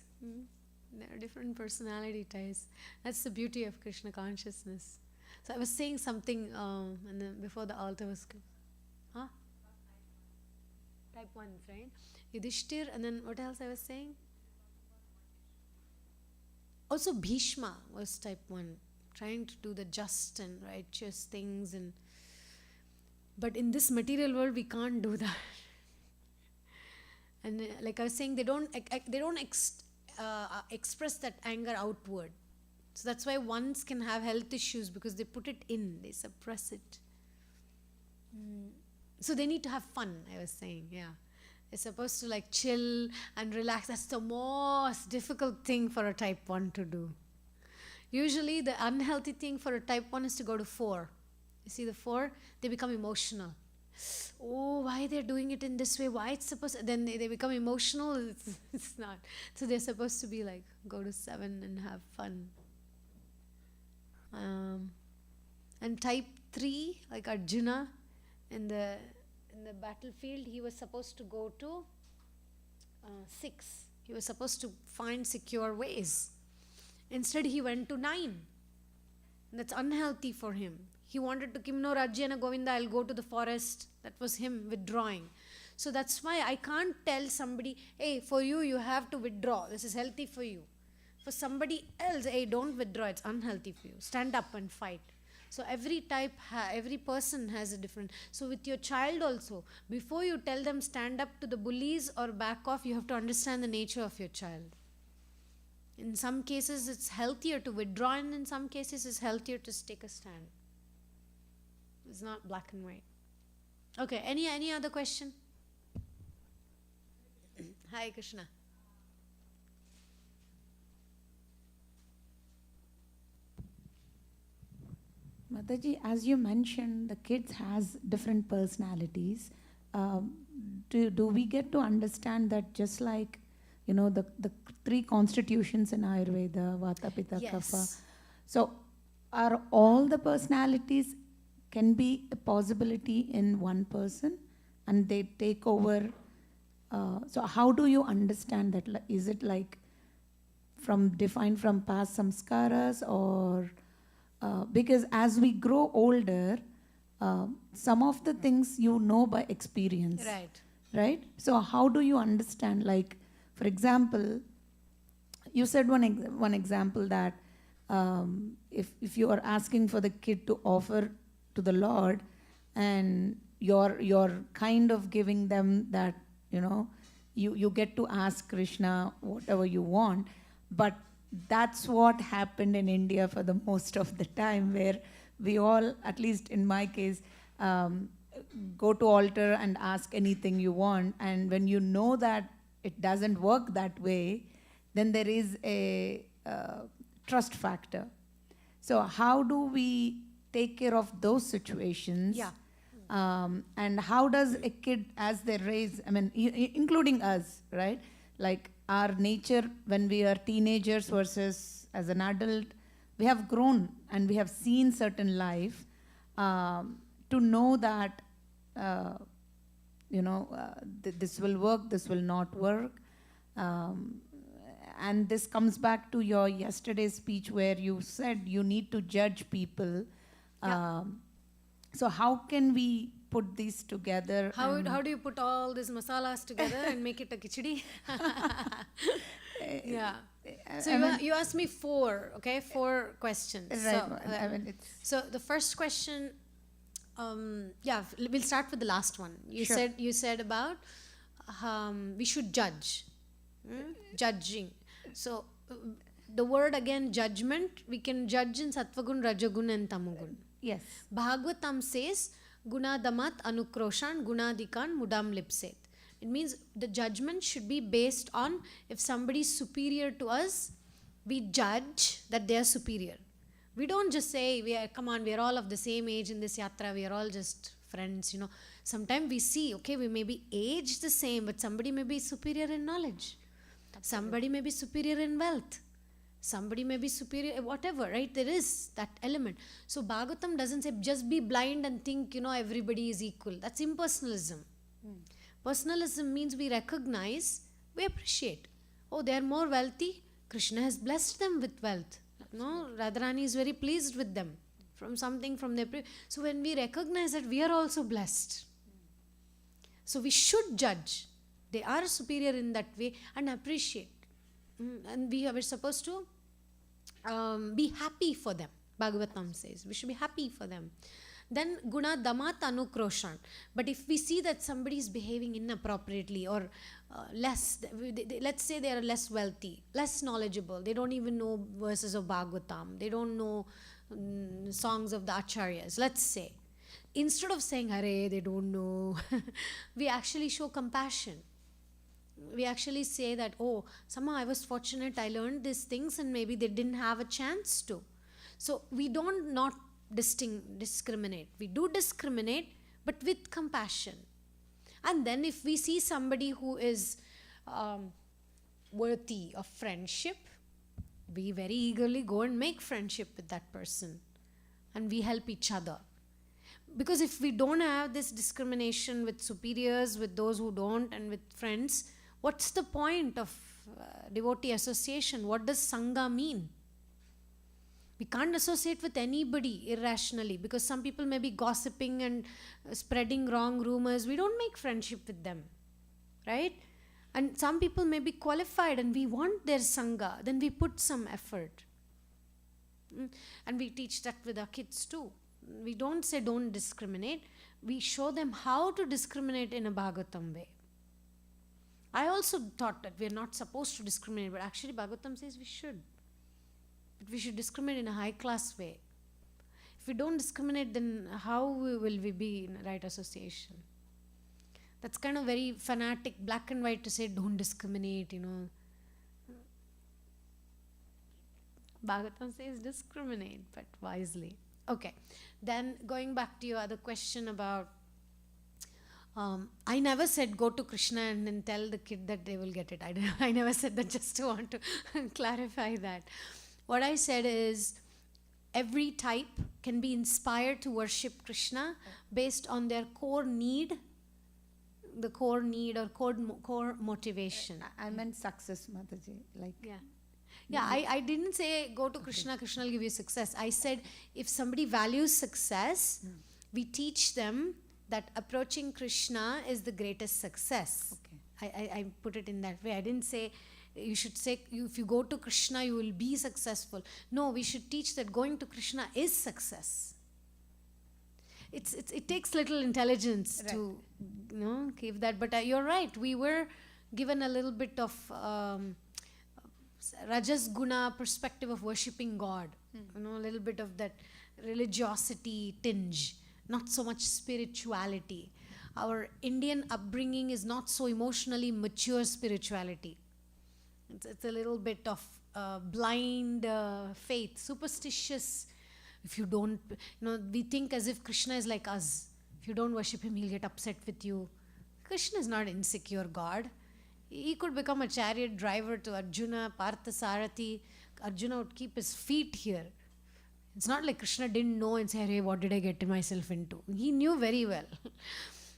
There are different personality types. That's the beauty of Krishna consciousness. So I was saying something and then before the altar was... Huh? Type 1s, right? Yudhishthir, and then what else I was saying? Also Bhishma was type 1, trying to do the just and righteous things. But in this material world, we can't do that. And like I was saying, they don't express that anger outward. So that's why ones can have health issues, because they put it in, they suppress it. So they need to have fun, I was saying, yeah. They're supposed to like chill and relax. That's the most difficult thing for a type 1 to do. Usually the unhealthy thing for a type 1 is to go to 4. You see the 4? They become emotional. Oh, why they're doing it in this way? Why it's supposed to? Then they become emotional. It's not. So they're supposed to be like, go to 7 and have fun. And type 3, like Arjuna, in the battlefield, he was supposed to go to 6. He was supposed to find secure ways. Instead, he went to 9. That's unhealthy for him. He wanted to Kimno Rajyana Govinda, I'll go to the forest. That was him withdrawing. So that's why I can't tell somebody, hey, for you, you have to withdraw. This is healthy for you. For somebody else, hey, don't withdraw. It's unhealthy for you. Stand up and fight. So every every person has a different. So with your child also, before you tell them stand up to the bullies or back off, you have to understand the nature of your child. In some cases, it's healthier to withdraw, and in some cases, it's healthier to take a stand. It's not black and white. Okay, any other question? Hi, Krishna. Mataji, as you mentioned, the kids has different personalities. Do we get to understand that just like, the 3 constitutions in Ayurveda, Vata, Pitta, Yes. Kapha. So are all the personalities can be a possibility in one person and they take over? So how do you understand that? Is it like defined from past samskaras, or because as we grow older, some of the things by experience. Right? So how do you understand? Like, for example, you said one example that if you are asking for the kid to offer to the Lord, and you're kind of giving them that, you get to ask Krishna whatever you want, but that's what happened in India for the most of the time, where we all, at least in my case, go to altar and ask anything you want, and when you know that it doesn't work that way, then there is a trust factor. So how do we take care of those situations? Yeah. And how does a kid, as they raise, including us, right? Like our nature when we are teenagers versus as an adult, we have grown and we have seen certain life, to know that, this will work, this will not work. And this comes back to your yesterday's speech where you said you need to judge people. Yeah. So how can we put these together? How do you put all these masalas together and make it a khichdi? Yeah. So you asked me 4 questions. Right. So the first question, we'll start with the last one. Sure. You said about we should judge. Judging. So the word again, judgment, we can judge in Sattvagun, Rajagun and Tamagun. Yes. Bhagavatam says, Gunadamat Anukroshan Gunadikan Mudam Lipset. It means the judgment should be based on, if somebody is superior to us, we judge that they are superior. We don't just say, we are all of the same age in this yatra, we are all just friends, Sometimes we see, we may be aged the same, but somebody may be superior in knowledge. Somebody may be superior in wealth. Somebody may be superior, whatever, right? There is that element. So Bhagavatam doesn't say just be blind and think, everybody is equal. That's impersonalism. Personalism means we recognize, we appreciate. Oh, they are more wealthy. Krishna has blessed them with wealth. Radharani is very pleased with them from something from their so when we recognize that, we are also blessed. So we should judge. They are superior in that way and appreciate. And we are supposed to be happy for them. Bhagavatam says we should be happy for them. Then guna damat anukroshan. But if we see that somebody is behaving inappropriately or less, let's say they are less wealthy, less knowledgeable, they don't even know verses of Bhagavatam, they don't know songs of the acharyas, let's say. Instead of saying, "Hare, they don't know," we actually show compassion. We actually say that, oh, somehow I was fortunate, I learned these things and maybe they didn't have a chance to. So we don't not discriminate. We do discriminate, but with compassion. And then if we see somebody who is worthy of friendship, we very eagerly go and make friendship with that person. And we help each other. Because if we don't have this discrimination with superiors, with those who don't, and with friends, what's the point of devotee association. What does Sangha mean? We can't associate with anybody irrationally, because some people may be gossiping and spreading wrong rumors. We don't make friendship with them, right? And some people may be qualified and we want their Sangha, then we put some effort. And we teach that with our kids too. We don't say don't discriminate. We show them how to discriminate in a Bhagavatam way. I also thought that we're not supposed to discriminate, but actually Bhagavatam says we should. But we should discriminate in a high-class way. If we don't discriminate, then how will we be in a right association? That's kind of very fanatic, black and white to say don't discriminate, Bhagavatam says discriminate, but wisely. Okay, then going back to your other question about, I never said go to Krishna and then tell the kid that they will get it. I never said that, just to want to clarify that. What I said is every type can be inspired to worship Krishna based on their core need, the core need or core motivation. I meant success, Mataji. Yeah, I didn't say go to Krishna, Krishna will give you success. I said if somebody values success, we teach them that approaching Krishna is the greatest success. Okay. I put it in that way. I didn't say you should say if you go to Krishna you will be successful. No, we should teach that going to Krishna is success. It takes little intelligence to give that. But you're right. We were given a little bit of Rajas Guna perspective of worshipping God. A little bit of that religiosity tinge, not so much spirituality. Our Indian upbringing is not so emotionally mature spirituality. It's a little bit of blind faith, superstitious. If you don't, we think as if Krishna is like us. If you don't worship him, he'll get upset with you. Krishna is not insecure God. He could become a chariot driver to Arjuna, Partha Sarathi. Arjuna would keep his feet here. It's not like Krishna didn't know and say, hey, what did I get myself into? He knew very well.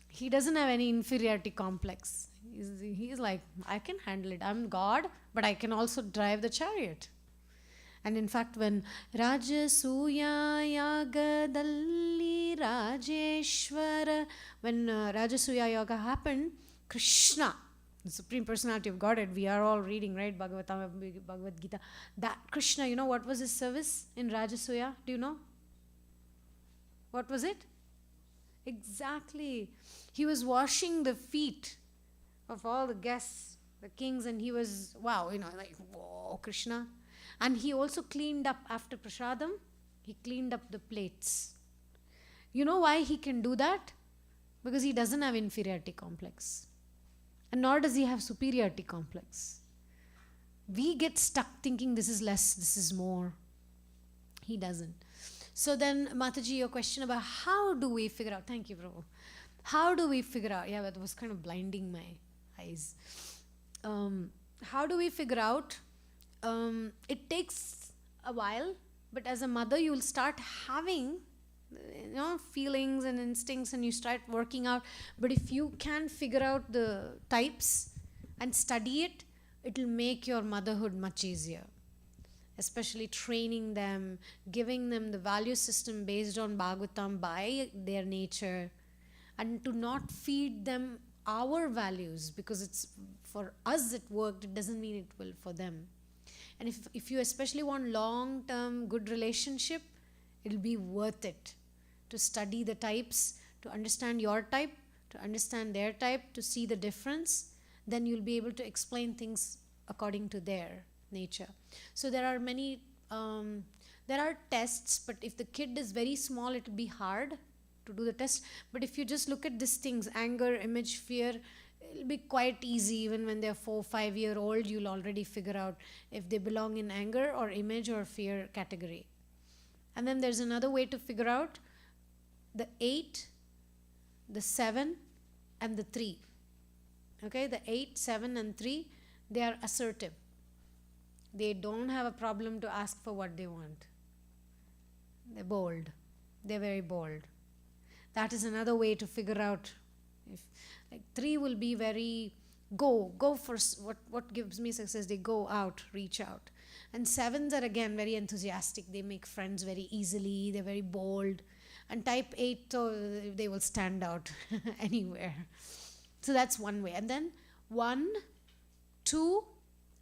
He doesn't have any inferiority complex. He's like, I can handle it. I'm God, but I can also drive the chariot. And in fact, when Rajasuya Yagadalli Rajeshwara, when Rajasuya Yaga happened, Krishna, the Supreme Personality of Godhead, we are all reading, right? Bhagavatam, Bhagavad Gita. That Krishna, what was his service in Rajasuya? Do you know? What was it? Exactly. He was washing the feet of all the guests, the kings, and he was, wow, whoa, Krishna. And he also cleaned up after prasadam. He cleaned up the plates. You know why he can do that? Because he doesn't have inferiority complex. And nor does he have superiority complex. We get stuck thinking this is less, this is more. He doesn't. So then, Mataji, your question about how do we figure out, thank you, Prabhu. How do we figure out, that was kind of blinding my eyes. How do we figure out? It takes a while, but as a mother, you will start having feelings and instincts and you start working out. But if you can figure out the types and study it, it will make your motherhood much easier. Especially training them, giving them the value system based on Bhagavatam by their nature, and to not feed them our values, because it's for us it worked, it doesn't mean it will for them. And if you especially want long-term good relationship, it'll be worth it to study the types, to understand your type, to understand their type, to see the difference. Then you'll be able to explain things according to their nature. So there are many, there are tests, but if the kid is very small, it'll be hard to do the test. But if you just look at these things, anger, image, fear, it'll be quite easy. Even when they're 4 or 5 year old, you'll already figure out if they belong in anger or image or fear category. And then there's another way to figure out the 8, the 7, and the 3. Okay, the 8, 7, and 3, they are assertive. They don't have a problem to ask for what they want. They're bold. They're very bold. That is another way to figure out. If 3 will be very Go for what gives me success. They go out, reach out. And 7s are again very enthusiastic. They make friends very easily. They're very bold. And type 8, they will stand out anywhere. So that's one way. And then 1, 2,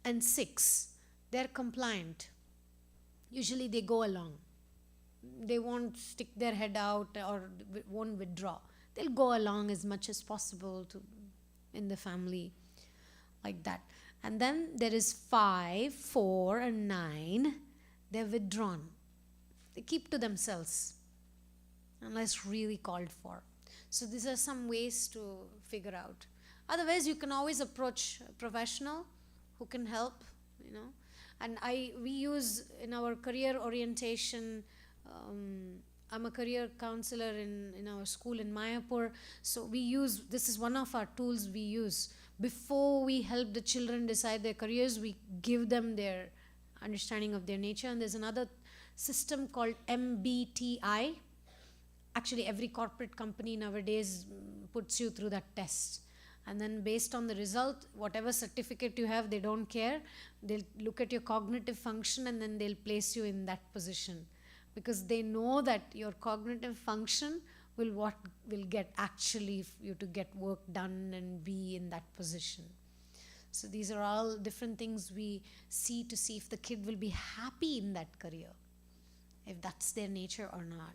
and 6, they're compliant. Usually they go along. They won't stick their head out or won't withdraw. They'll go along as much as possible in the family, like that. And then there is 5, 4, and 9. They're withdrawn. They keep to themselves unless really called for. So these are some ways to figure out. Otherwise, you can always approach a professional who can help, And we use in our career orientation, I'm a career counselor in our school in Mayapur. So this is one of our tools we use. Before we help the children decide their careers, we give them their understanding of their nature. And there's another system called MBTI. Actually, every corporate company nowadays puts you through that test. And then based on the result, whatever certificate you have, they don't care. They'll look at your cognitive function and then they'll place you in that position. Because they know that your cognitive function will get actually you to get work done and be in that position. So these are all different things we see to see if the kid will be happy in that career, if that's their nature or not.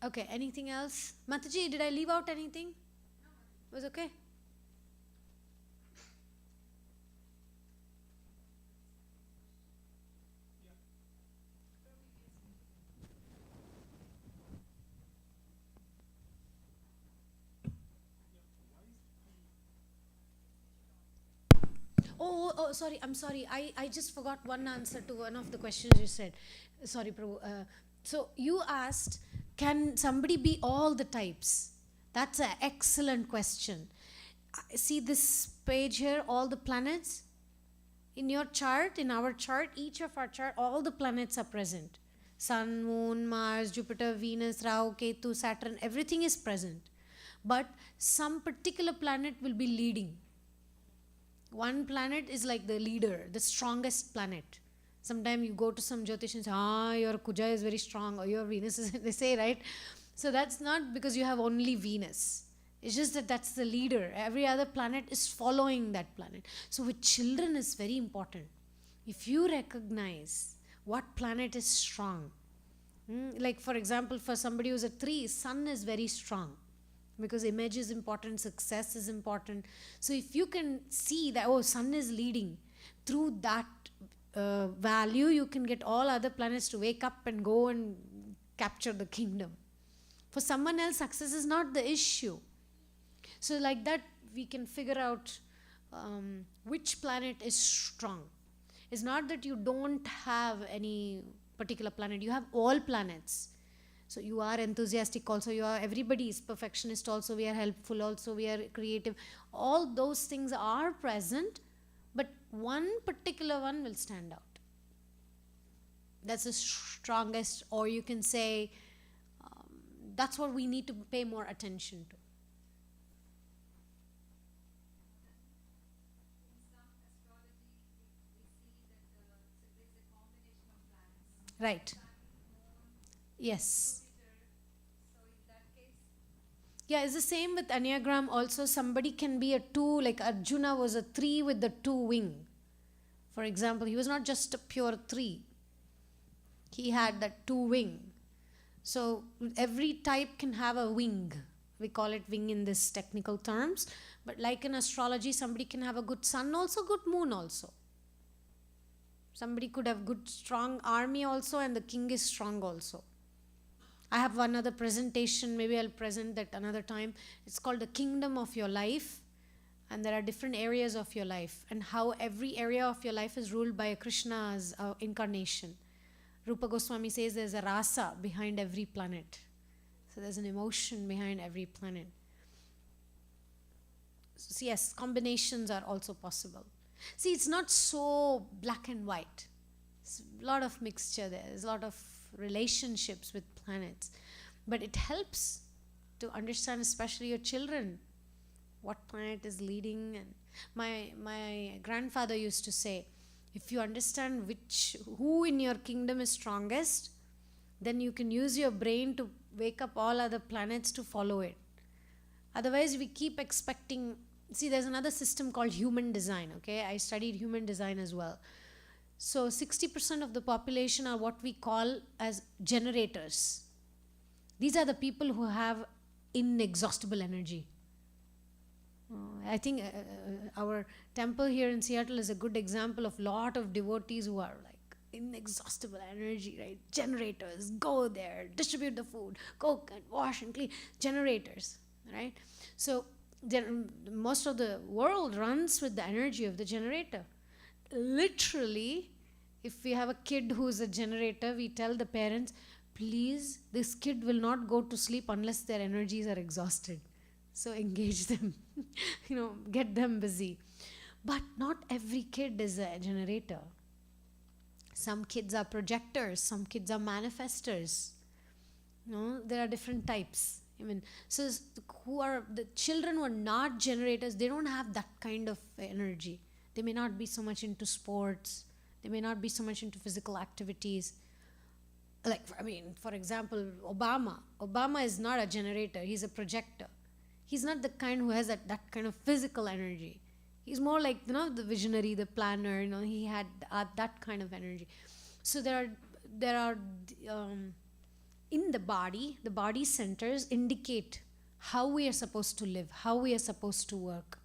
Okay, anything else? Mataji, did I leave out anything? No. Was okay? Oh, sorry, I'm sorry. I just forgot one answer to one of the questions you said. Sorry, Prabhu. So you asked, can somebody be all the types? That's an excellent question. See this page here, all the planets? In your chart, in our chart, each of our chart, all the planets are present. Sun, Moon, Mars, Jupiter, Venus, Rahu, Ketu, Saturn, everything is present. But some particular planet will be leading. One planet is like the leader, the strongest planet. Sometimes you go to some Jyotish and say, your Kuja is very strong, or your Venus is, they say, right? So that's not because you have only Venus. It's just that that's the leader. Every other planet is following that planet. So with children, it's very important. If you recognize what planet is strong, like for example, for somebody who's a 3, Sun is very strong. Because image is important, success is important. So if you can see that, Sun is leading, through that value, you can get all other planets to wake up and go and capture the kingdom. For someone else, success is not the issue. So like that, we can figure out which planet is strong. It's not that you don't have any particular planet. You have all planets. So you are enthusiastic also, everybody is perfectionist also, we are helpful also, we are creative. All those things are present, but one particular one will stand out. That's the strongest, or you can say, that's what we need to pay more attention to. Right. Yes. Yeah, it's the same with Enneagram also. Somebody can be a 2, like Arjuna was a 3 with the 2 wing. For example, he was not just a pure 3. He had that 2 wing. So every type can have a wing. We call it wing in this technical terms. But like in astrology, somebody can have a good sun also, good moon also. Somebody could have good strong army also, and the king is strong also. I have one other presentation, maybe I'll present that another time. It's called the kingdom of your life, and there are different areas of your life, and how every area of your life is ruled by a Krishna's incarnation. Rupa Goswami says there's a rasa behind every planet. So there's an emotion behind every planet. So yes, combinations are also possible. See, it's not so black and white. There's a lot of mixture there. There's a lot of relationships with planets. But it helps to understand, especially your children. what planet is leading. And my grandfather used to say, if you understand who in your kingdom is strongest, then you can use your brain to wake up all other planets to follow it. Otherwise, we keep expecting. See, there's another system called human design, okay? I studied human design as well. So 60% of the population are what we call as generators. These are the people who have inexhaustible energy. I think our temple here in Seattle is a good example of lot of devotees who are like inexhaustible energy, right? Generators, go there, distribute the food, cook and wash and clean. Generators, right? So most of the world runs with the energy of the generator. Literally, if we have a kid who's a generator, we tell the parents, please, this kid will not go to sleep unless their energies are exhausted. So engage them, get them busy. But not every kid is a generator. Some kids are projectors, some kids are manifestors. There are different types. So who are the children who are not generators, they don't have that kind of energy. They may not be so much into sports. They may not be so much into physical activities. For example, Obama is not a generator. He's a projector. He's not the kind who has that kind of physical energy. He's more like, the visionary, the planner. He had that kind of energy. So there are in the body centers indicate how we are supposed to live, how we are supposed to work.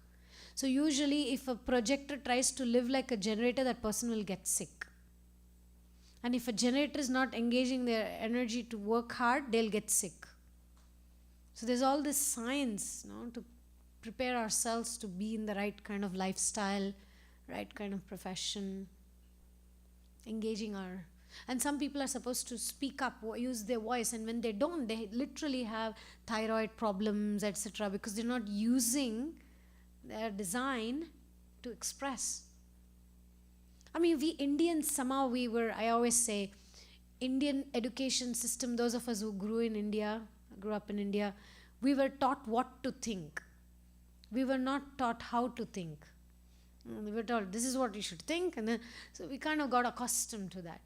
So usually if a projector tries to live like a generator, that person will get sick. And if a generator is not engaging their energy to work hard, they'll get sick. So there's all this science, to prepare ourselves to be in the right kind of lifestyle, right kind of profession, engaging our... And some people are supposed to speak up, use their voice, and when they don't, they literally have thyroid problems, etc., because they're not using their design to express. We Indians, somehow I always say, Indian education system, those of us who grew up in India, we were taught what to think. We were not taught how to think. We were taught, this is what you should think, and then, so we kind of got accustomed to that.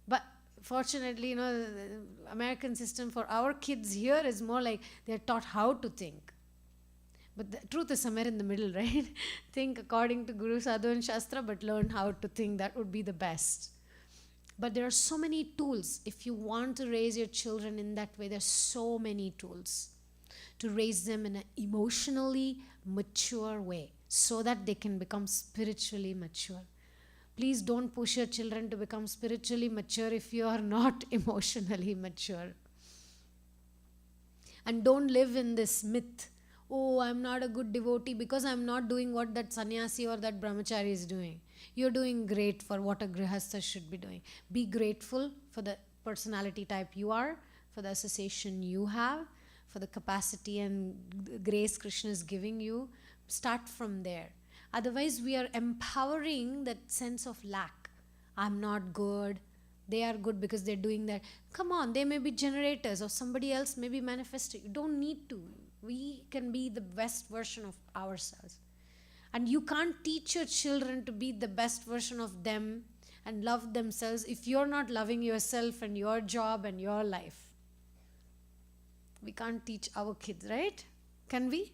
But fortunately, the American system for our kids here is more like they're taught how to think. But the truth is somewhere in the middle, right? Think according to Guru, Sadhu and Shastra, but learn how to think. That would be the best. But there are so many tools. If you want to raise your children in that way, there's so many tools to raise them in an emotionally mature way so that they can become spiritually mature. Please don't push your children to become spiritually mature if you are not emotionally mature. And don't live in this myth, oh, I'm not a good devotee because I'm not doing what that sannyasi or that brahmachari is doing. You're doing great for what a grihastha should be doing. Be grateful for the personality type you are, for the association you have, for the capacity and grace Krishna is giving you. Start from there. Otherwise, we are empowering that sense of lack. I'm not good. They are good because they're doing that. Come on, they may be generators or somebody else may be manifesting. You don't need to. We can be the best version of ourselves. And you can't teach your children to be the best version of them and love themselves if you're not loving yourself and your job and your life. We can't teach our kids, right? Can we?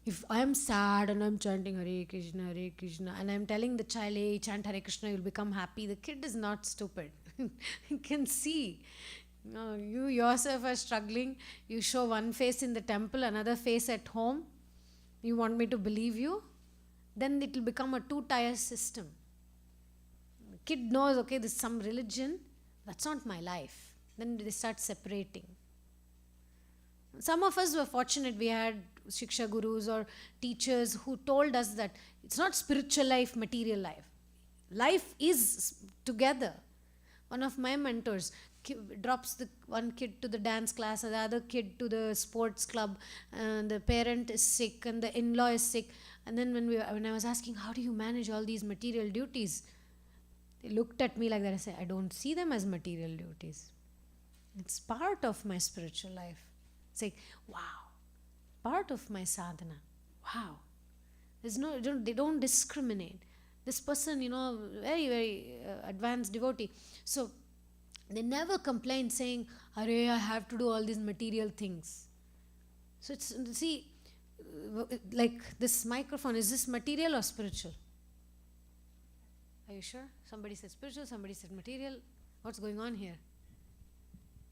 If I am sad and I'm chanting Hare Krishna, and I'm telling the child, hey, chant Hare Krishna, you'll become happy, the kid is not stupid. You can see. You yourself are struggling. You show one face in the temple, another face at home. You want me to believe you? Then it will become a two-tier system. The kid knows, okay, this is some religion. That's not my life. Then they start separating. Some of us were fortunate. We had Shiksha Gurus or teachers who told us that it's not spiritual life, material life. Life is together. One of my mentors drops one kid to the dance class, and the other kid to the sports club, and the parent is sick and the in-law is sick. And then when I was asking, how do you manage all these material duties? They looked at me like that. I said, I don't see them as material duties. It's part of my spiritual life. It's like, wow, part of my sadhana. Wow. They don't discriminate. This person, very, very advanced devotee. So they never complain saying, Arey, I have to do all these material things. So like this microphone, is this material or spiritual? Are you sure? Somebody said spiritual, somebody said material. What's going on here?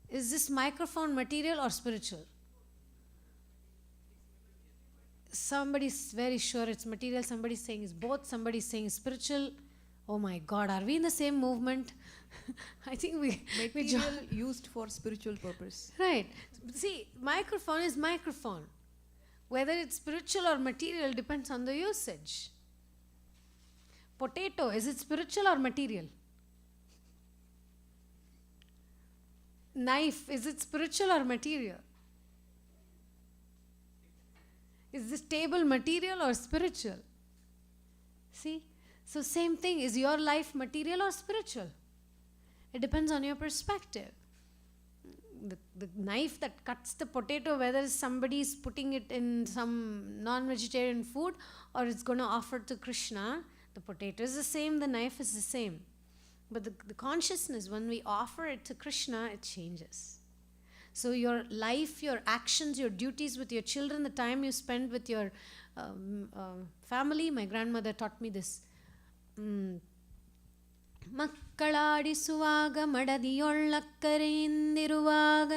Is this microphone material or spiritual? Somebody's very sure it's material, somebody's saying it's both, somebody's saying it's spiritual. Oh my God, are we in the same movement? I think Material used for spiritual purpose. Right. See, microphone is microphone. Whether it's spiritual or material depends on the usage. Potato, is it spiritual or material? Knife, is it spiritual or material? Is this table material or spiritual? See? So same thing, is your life material or spiritual? It depends on your perspective. The knife that cuts the potato, whether somebody is putting it in some non-vegetarian food or it's going to offer to Krishna, the potato is the same, the knife is the same. But the consciousness, when we offer it to Krishna, it changes. So your life, your actions, your duties with your children, the time you spend with your family, my grandmother taught me this. ಮಕ್ಕಳಾಡಿಸುವಾಗ ಮಡದಿಯೊಳ್ಳಕ್ಕರೆಯಿಂದಿರುವಾಗ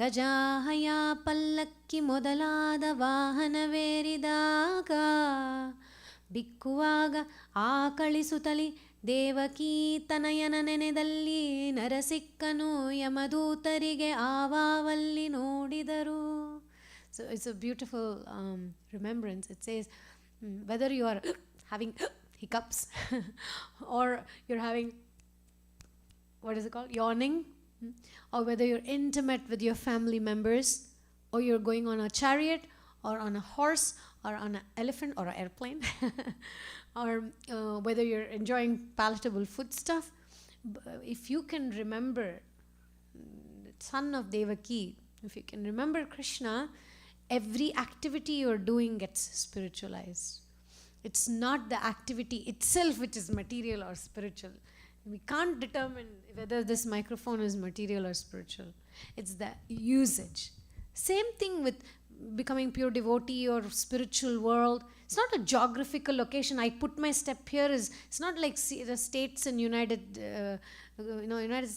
ಗಜಾಹಯ ಪಲ್ಲಕ್ಕಿ ಮೊದಲಾದ ವಾಹನವೇರಿದಾಗ ಬಿಕ್ಕುವಾಗ ಆಕಳಿಸುತ್ತಲಿ ದೇವಕೀ ತನಯನ ನೆನೆದಲ್ಲಿ ನರಸಿಕ್ಕನು ಯಮದೂತರಿಗೆ ಆವಾವಲ್ಲಿ ನೋಡಿದರು. So it's a beautiful remembrance. It says whether you are having hiccups or you're having, what is it called, yawning, or whether you're intimate with your family members, or you're going on a chariot or on a horse or on an elephant or an airplane, or whether you're enjoying palatable food stuff, if you can remember the son of Devaki, if you can remember Krishna, every activity you're doing gets spiritualized. It's not the activity itself which is material or spiritual. We can't determine whether this microphone is material or spiritual. It's the usage. Same thing with becoming pure devotee or spiritual world. It's not a geographical location. I put my step here. It's not like the states in United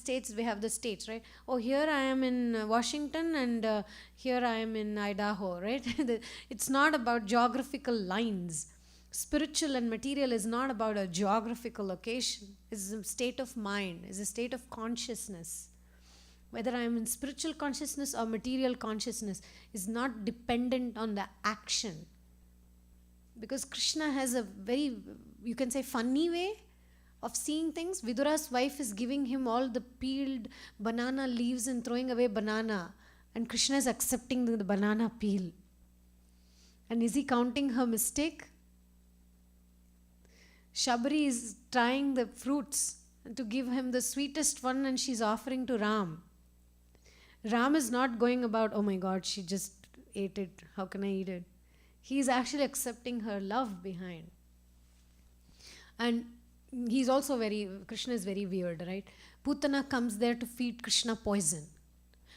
States, we have the states, right? Oh, here I am in Washington and here I am in Idaho, right? It's not about geographical lines. Spiritual and material is not about a geographical location. It's a state of mind, it's a state of consciousness. Whether I am in spiritual consciousness or material consciousness is not dependent on the action. Because Krishna has a very, you can say, funny way of seeing things. Vidura's wife is giving him all the peeled banana leaves and throwing away banana. And Krishna is accepting the banana peel. And is he counting her mistake? Shabri is trying the fruits to give him the sweetest one and she's offering to Ram. Ram is not going about, oh my God, she just ate it, how can I eat it? He is actually accepting her love behind. And he's also Krishna is very weird, right? Putana comes there to feed Krishna poison.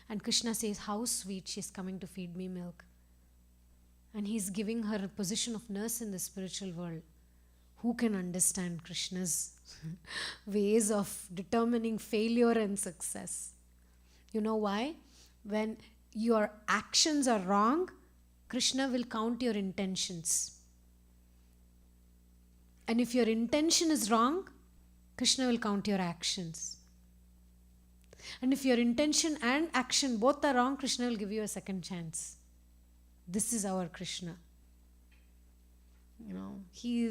And Krishna says, how sweet, she's coming to feed me milk. And he's giving her a position of nurse in the spiritual world. Who can understand Krishna's ways of determining failure and success? You know why? When your actions are wrong, Krishna will count your intentions. And if your intention is wrong, Krishna will count your actions. And if your intention and action both are wrong, Krishna will give you a second chance. This is our Krishna. He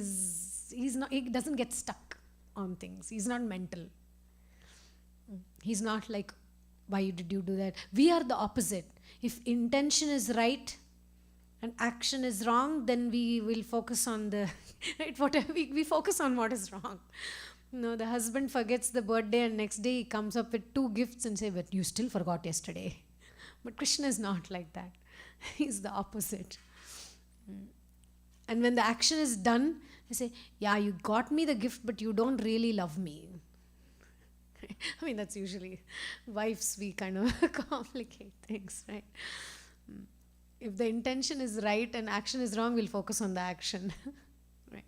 doesn't get stuck on things. He's not mental. He's not like, why did you do that? We are the opposite. If intention is right and action is wrong, then we will focus on right, whatever we focus on what is wrong. The husband forgets the birthday and next day he comes up with 2 gifts and say, but you still forgot yesterday. But Krishna is not like that. He's the opposite. And when the action is done, they say, yeah, you got me the gift, but you don't really love me. I mean, that's usually wives, we kind of complicate things, right? If the intention is right and action is wrong, we'll focus on the action. Right?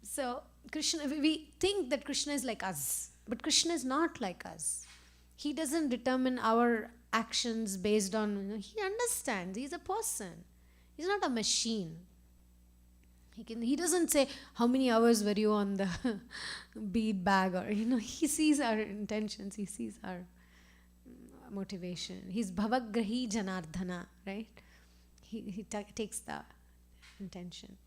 So Krishna, we think that Krishna is like us, but Krishna is not like us. He doesn't determine our actions based on, he understands. He's a person. He's not a machine. He doesn't say, how many hours were you on the bead bag? Or, he sees our intentions. He sees our motivation. He's Bhavagrahi Janardhana, right? He takes the intention.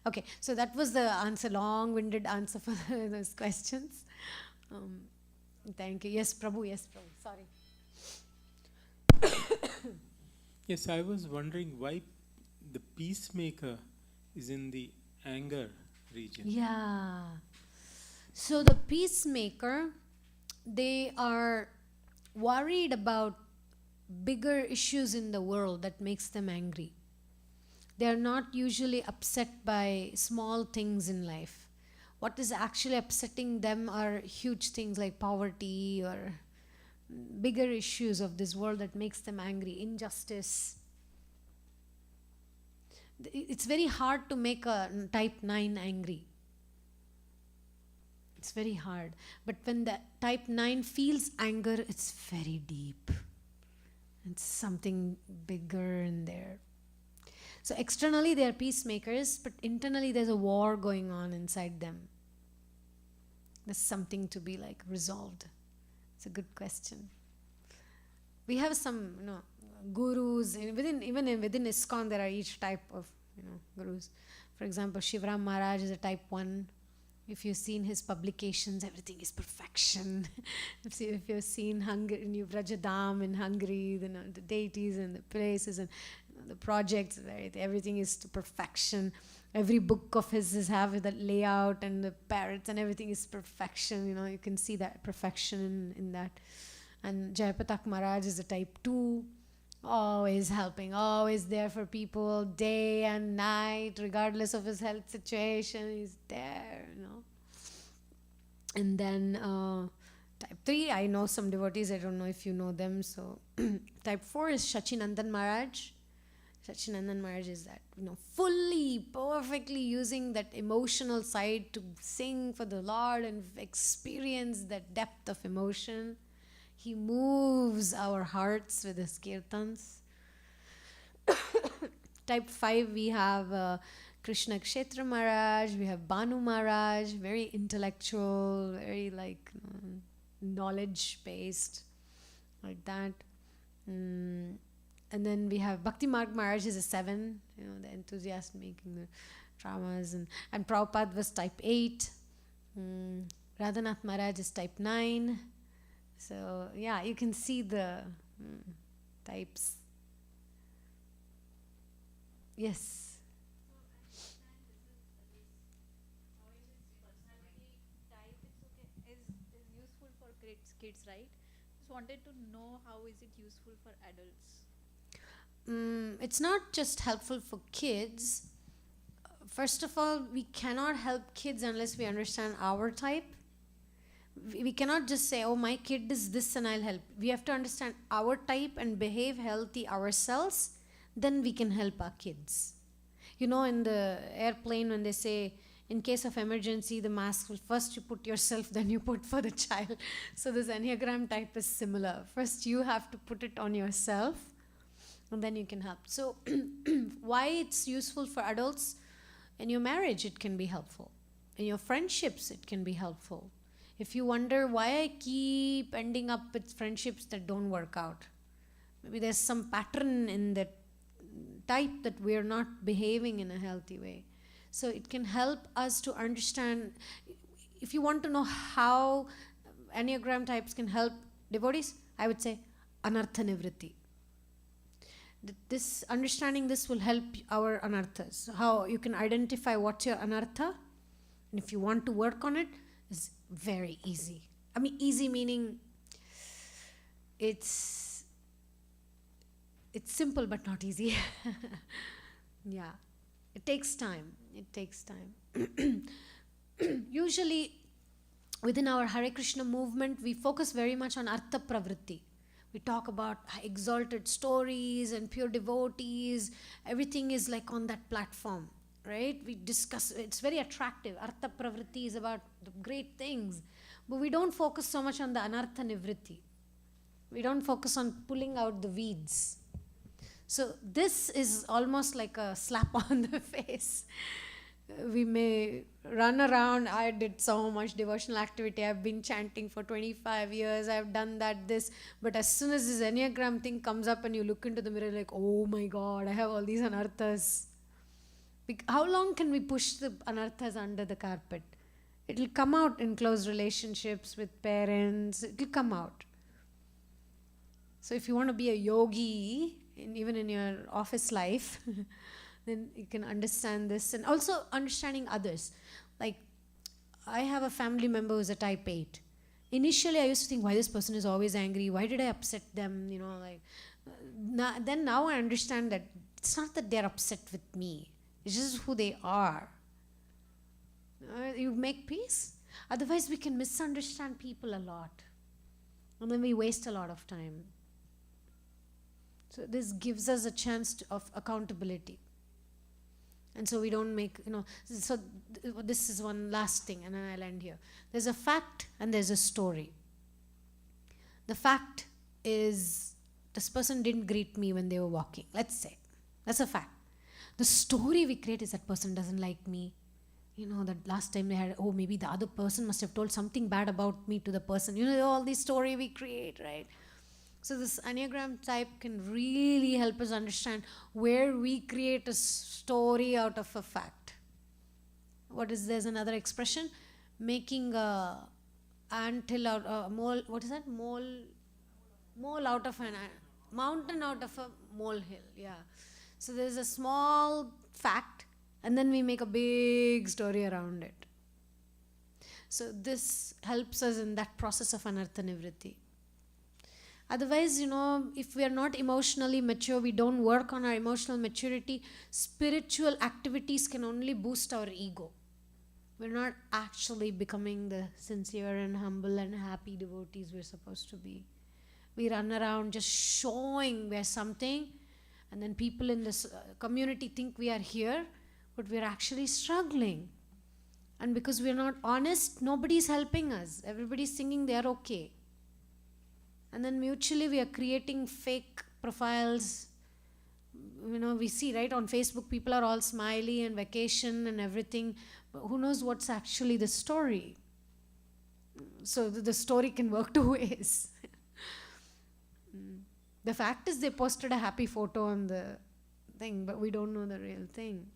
Okay, so that was the answer, long-winded answer for those questions. Thank you. Yes, Prabhu. Sorry. Yes, I was wondering why the peacemaker is in the anger region. Yeah. So the peacemaker, they are worried about bigger issues in the world that makes them angry. They are not usually upset by small things in life. What is actually upsetting them are huge things like poverty or bigger issues of this world that makes them angry, injustice. It's very hard to make a type 9 angry. It's very hard. But when the type 9 feels anger, it's very deep. It's something bigger in there. So externally they are peacemakers, but internally there's a war going on inside them. There's something to be like resolved. It's a good question. We have some, gurus within ISKCON. There are each type of gurus. For example, Shivram Maharaj is a type 1. If you've seen his publications, everything is perfection. If you've seen New Vrajadam in Hungary, the deities and the places and the projects, right? Everything is to perfection. Every book of his have the layout and the parrots and everything is perfection. You can see that perfection in that. And Jayapatak Maharaj is a type 2. Always helping, always there for people, day and night, regardless of his health situation, he's there, And then type 3, I know some devotees, I don't know if you know them. So type 4 is Shachinandan Maharaj. Shachinandan Maharaj is that, fully, perfectly using that emotional side to sing for the Lord and experience that depth of emotion. He moves our hearts with his kirtans. Type 5, we have Krishna Kshetra Maharaj, we have Banu Maharaj, very intellectual, very knowledge-based, like that. And then we have Bhakti Marg Maharaj is a 7, the enthusiast making the dramas. And Prabhupada was type 8. Radhanath Maharaj is type 9. So, yeah, you can see the types. Yes. Is useful for kids, right? Just wanted to know how is it useful for adults? It's not just helpful for kids. First of all, we cannot help kids unless we understand our type. We cannot just say, oh, my kid is this and I'll help. We have to understand our type and behave healthy ourselves. Then we can help our kids. In the airplane when they say, in case of emergency, the mask will first you put yourself, then you put for the child. So this Enneagram type is similar. First you have to put it on yourself and then you can help. So why it's useful for adults? In your marriage, it can be helpful. In your friendships, it can be helpful. If you wonder why I keep ending up with friendships that don't work out, maybe there's some pattern in that type that we're not behaving in a healthy way. So it can help us to understand. If you want to know how Enneagram types can help devotees, I would say anartha nivritti. Understanding this will help our anarthas. How you can identify what's your anartha, and if you want to work on it, is very easy. I mean, easy meaning it's simple but not easy. Yeah. It takes time. It takes time. Usually, within our Hare Krishna movement, we focus very much on Artha Pravritti. We talk about exalted stories and pure devotees. Everything is like on that platform, right? We discuss, it's very attractive. Artha Pravritti is about the great things. But we don't focus so much on the Anartha Nivritti. We don't focus on pulling out the weeds. So this is almost like a slap on the face. We may run around. I did so much devotional activity. I've been chanting for 25 years. I've done that, this. But as soon as this Enneagram thing comes up and you look into the mirror like, oh my God, I have all these anarthas. How long can we push the anarthas under the carpet? It will come out in close relationships with parents. It will come out. So if you want to be a yogi, even in your office life, then you can understand this. And also understanding others. Like, I have a family member who's a type 8. Initially, I used to think, why this person is always angry? Why did I upset them? Now I understand that it's not that they're upset with me. It's just who they are. You make peace. Otherwise, we can misunderstand people a lot. And then we waste a lot of time. So this gives us a chance of accountability. And so we don't make, so this is one last thing, and then I'll end here. There's a fact and there's a story. The fact is, this person didn't greet me when they were walking, let's say. That's a fact. The story we create is that person doesn't like me. That last time they had, maybe the other person must have told something bad about me to the person. All these story we create, right? So this Enneagram type can really help us understand where we create a story out of a fact. There's another expression, making a anthill out, mole, what is that? Mole out of a mountain out of a molehill, yeah. So there's a small fact, and then we make a big story around it. So this helps us in that process of anartha nivritti. Otherwise, if we are not emotionally mature, we don't work on our emotional maturity, spiritual activities can only boost our ego. We're not actually becoming the sincere and humble and happy devotees we're supposed to be. We run around just showing we're something, and then people in this community think we are here, but we're actually struggling. And because we're not honest, nobody's helping us. Everybody's thinking they're okay. And then mutually we are creating fake profiles. We see, right, on Facebook, people are all smiley and vacation and everything. But who knows what's actually the story? So the story can work two ways. The fact is they posted a happy photo on the thing, but we don't know the real thing.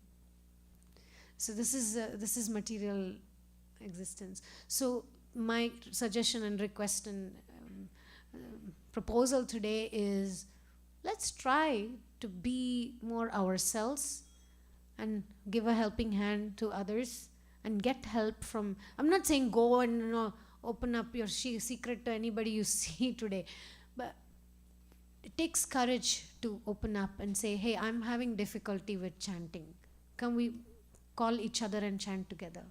So this is material existence. So my suggestion and request and proposal today is, let's try to be more ourselves and give a helping hand to others and get help from, I'm not saying go and open up your secret to anybody you see today, but it takes courage to open up and say, hey, I'm having difficulty with chanting. Can we call each other and chant together?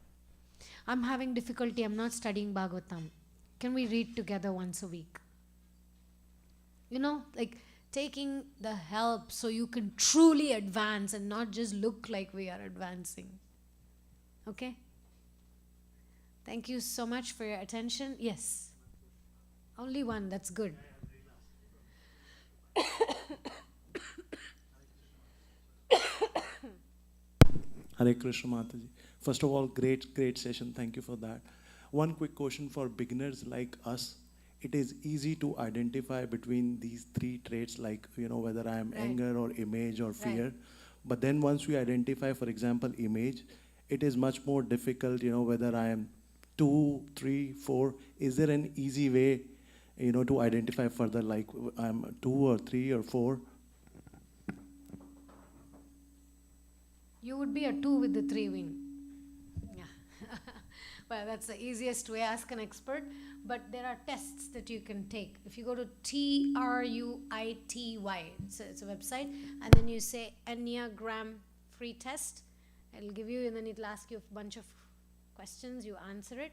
I'm having difficulty, I'm not studying Bhagavatam. Can we read together once a week? Like taking the help so you can truly advance and not just look like we are advancing. Okay? Thank you so much for your attention. Yes. Only one, that's good. Hare Krishna Mataji. First of all, great session. Thank you for that. One quick question for beginners like us. It is easy to identify between these three traits, like, whether I am Right. anger or image or fear. Right. But then once we identify, for example, image, it is much more difficult, whether I am 2, 3, 4. Is there an easy way, to identify further, like I'm 2 or 3 or 4? You would be a 2 with the 3 wing. Yeah. Well, that's the easiest way. Ask an expert. But there are tests that you can take. If you go to TRUITY, it's a website, and then you say Enneagram free test, It'll give you, and then it'll ask you a bunch of questions, you answer it,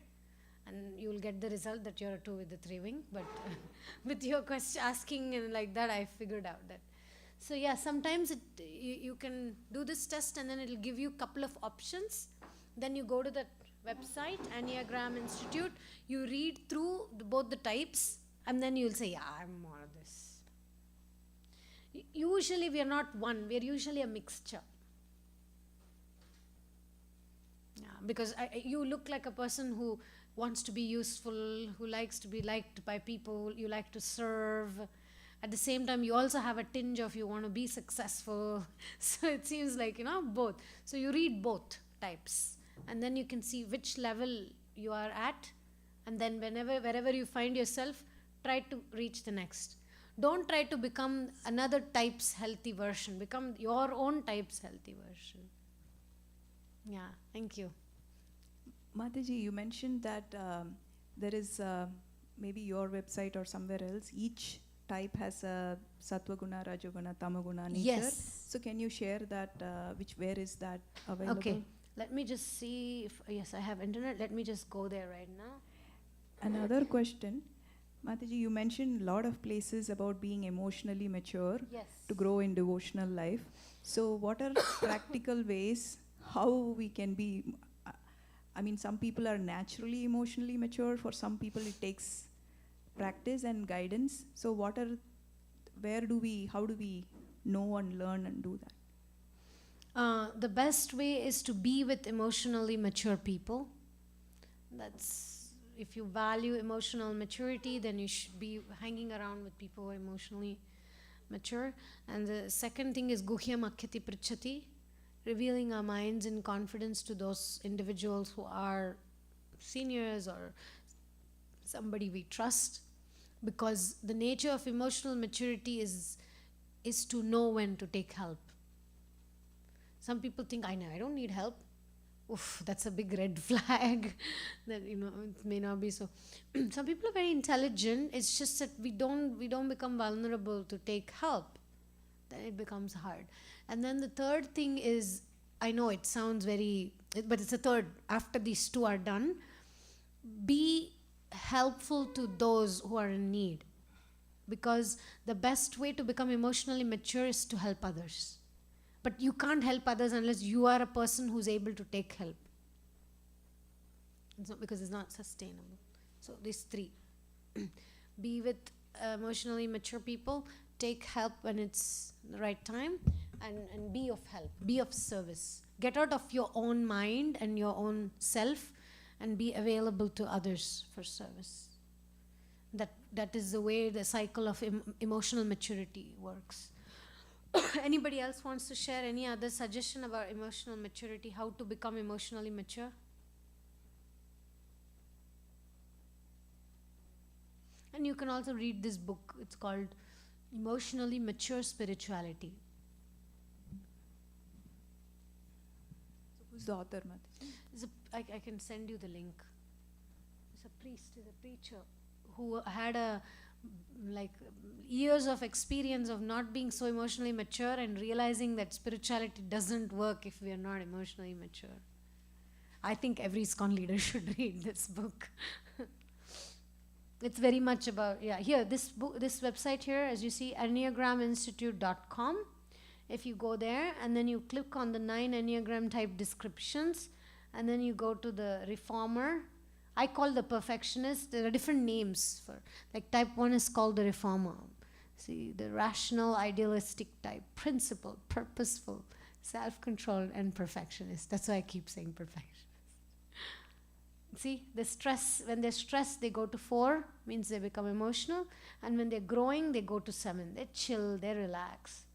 and you will get the result that you're a 2 with the 3 wing. But with your question asking and like that, I figured out that. So yeah, sometimes you can do this test and then it'll give you a couple of options. Then you go to that website, Enneagram Institute, you read through both the types, and then you'll say, yeah, I'm more of this. Usually we are not one, we are usually a mixture. Yeah, because you look like a person who wants to be useful, who likes to be liked by people, you like to serve. At the same time, you also have a tinge of you want to be successful. So it seems like, both. So you read both types. And then you can see which level you are at. And then wherever you find yourself, try to reach the next. Don't try to become another type's healthy version. Become your own type's healthy version. Yeah, thank you. Mataji, you mentioned that there is maybe your website or somewhere else, each type has a Sattva-guna, Rajoguna, Tamaguna nature. Yes. So can you share that, where is that available? Okay, let me just see if, yes, I have internet. Let me just go there right now. Another question. Mataji, you mentioned a lot of places about being emotionally mature Yes. to grow in devotional life. So what are practical ways how we can be, some people are naturally emotionally mature. For some people it takes practice and guidance. So how do we know and learn and do that? The best way is to be with emotionally mature people. That's, if you value emotional maturity, then you should be hanging around with people who are emotionally mature. And the second thing is guhyam akhyati prichati, revealing our minds in confidence to those individuals who are seniors or somebody we trust. Because the nature of emotional maturity is to know when to take help. Some people think, I know, I don't need help. Oof, that's a big red flag. That it may not be so. Some people are very intelligent. It's just that we don't become vulnerable to take help. Then it becomes hard. And then the third thing is, I know it sounds very, but it's a third. After these two are done, be helpful to those who are in need. Because the best way to become emotionally mature is to help others. But you can't help others unless you are a person who's able to take help. It's not, because it's not sustainable. So these three. Be with emotionally mature people, take help when it's the right time, and be of help, be of service. Get out of your own mind and your own self and be available to others for service. That is the way the cycle of emotional maturity works. Anybody else wants to share any other suggestion about emotional maturity, how to become emotionally mature? And you can also read this book. It's called Emotionally Mature Spirituality. So who's the author, Mataji? I can send you the link. It's a priest, he's a preacher who had years of experience of not being so emotionally mature and realizing that spirituality doesn't work if we are not emotionally mature. I think every ISKCON leader should read this book. It's very much about, here, this book, this website here, as you see, enneagraminstitute.com. If you go there and then you click on the 9 Enneagram type descriptions and then you go to the reformer. I call the perfectionist. There are different names for, like type 1 is called the reformer. See, the rational, idealistic type, principled, purposeful, self-controlled, and perfectionist. That's why I keep saying perfectionist. See, the stress, when they're stressed, they go to 4, means they become emotional. And when they're growing, they go to 7. They chill, they relax.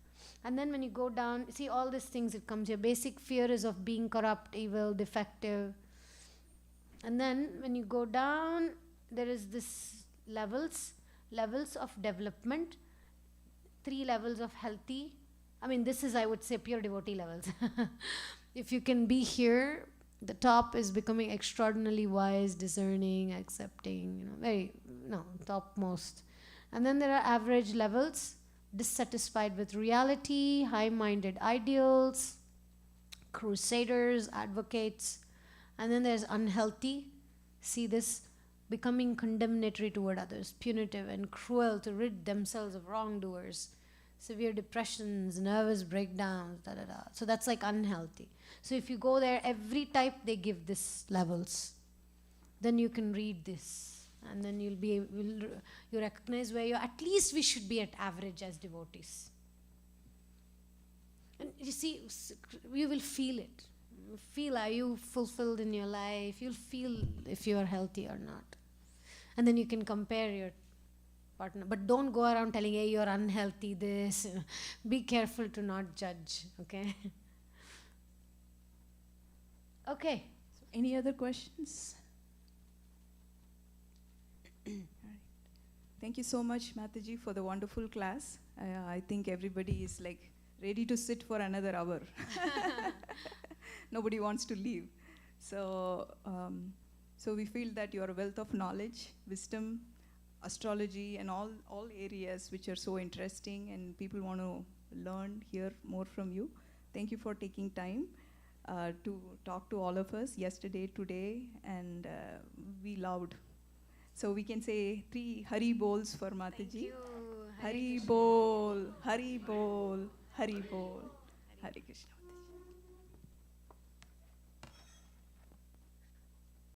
And then when you go down, see all these things, it comes here. Basic fear is of being corrupt, evil, defective. And then when you go down, there is this levels of development, 3 levels of healthy. This is, I would say, pure devotee levels. If you can be here, the top is becoming extraordinarily wise, discerning, accepting, topmost. And then there are average levels, dissatisfied with reality, high-minded ideals, crusaders, advocates. And then there's unhealthy. See this? Becoming condemnatory toward others, punitive and cruel to rid themselves of wrongdoers, severe depressions, nervous breakdowns, da da da. So that's like unhealthy. So if you go there, every type they give this levels. Then you can read this, and then you recognize where at least we should be at average as devotees. And you see, you will feel it. You feel, are you fulfilled in your life? You'll feel if you are healthy or not. And then you can compare your partner. But don't go around telling, hey, you're unhealthy, this. Be careful to not judge, okay? Okay. So any other questions? All right. Thank you so much, Mataji, for the wonderful class. I think everybody is like ready to sit for another hour. Nobody wants to leave. So, so we feel that you are a wealth of knowledge, wisdom, astrology, and all areas which are so interesting, and people want to learn, hear more from you. Thank you for taking time to talk to all of us yesterday, today, and we loved. So we can say 3 Hari Bols for Mataji. Thank you. Hari Bol, Hari Bol, Hari Bol, Hare Krishna.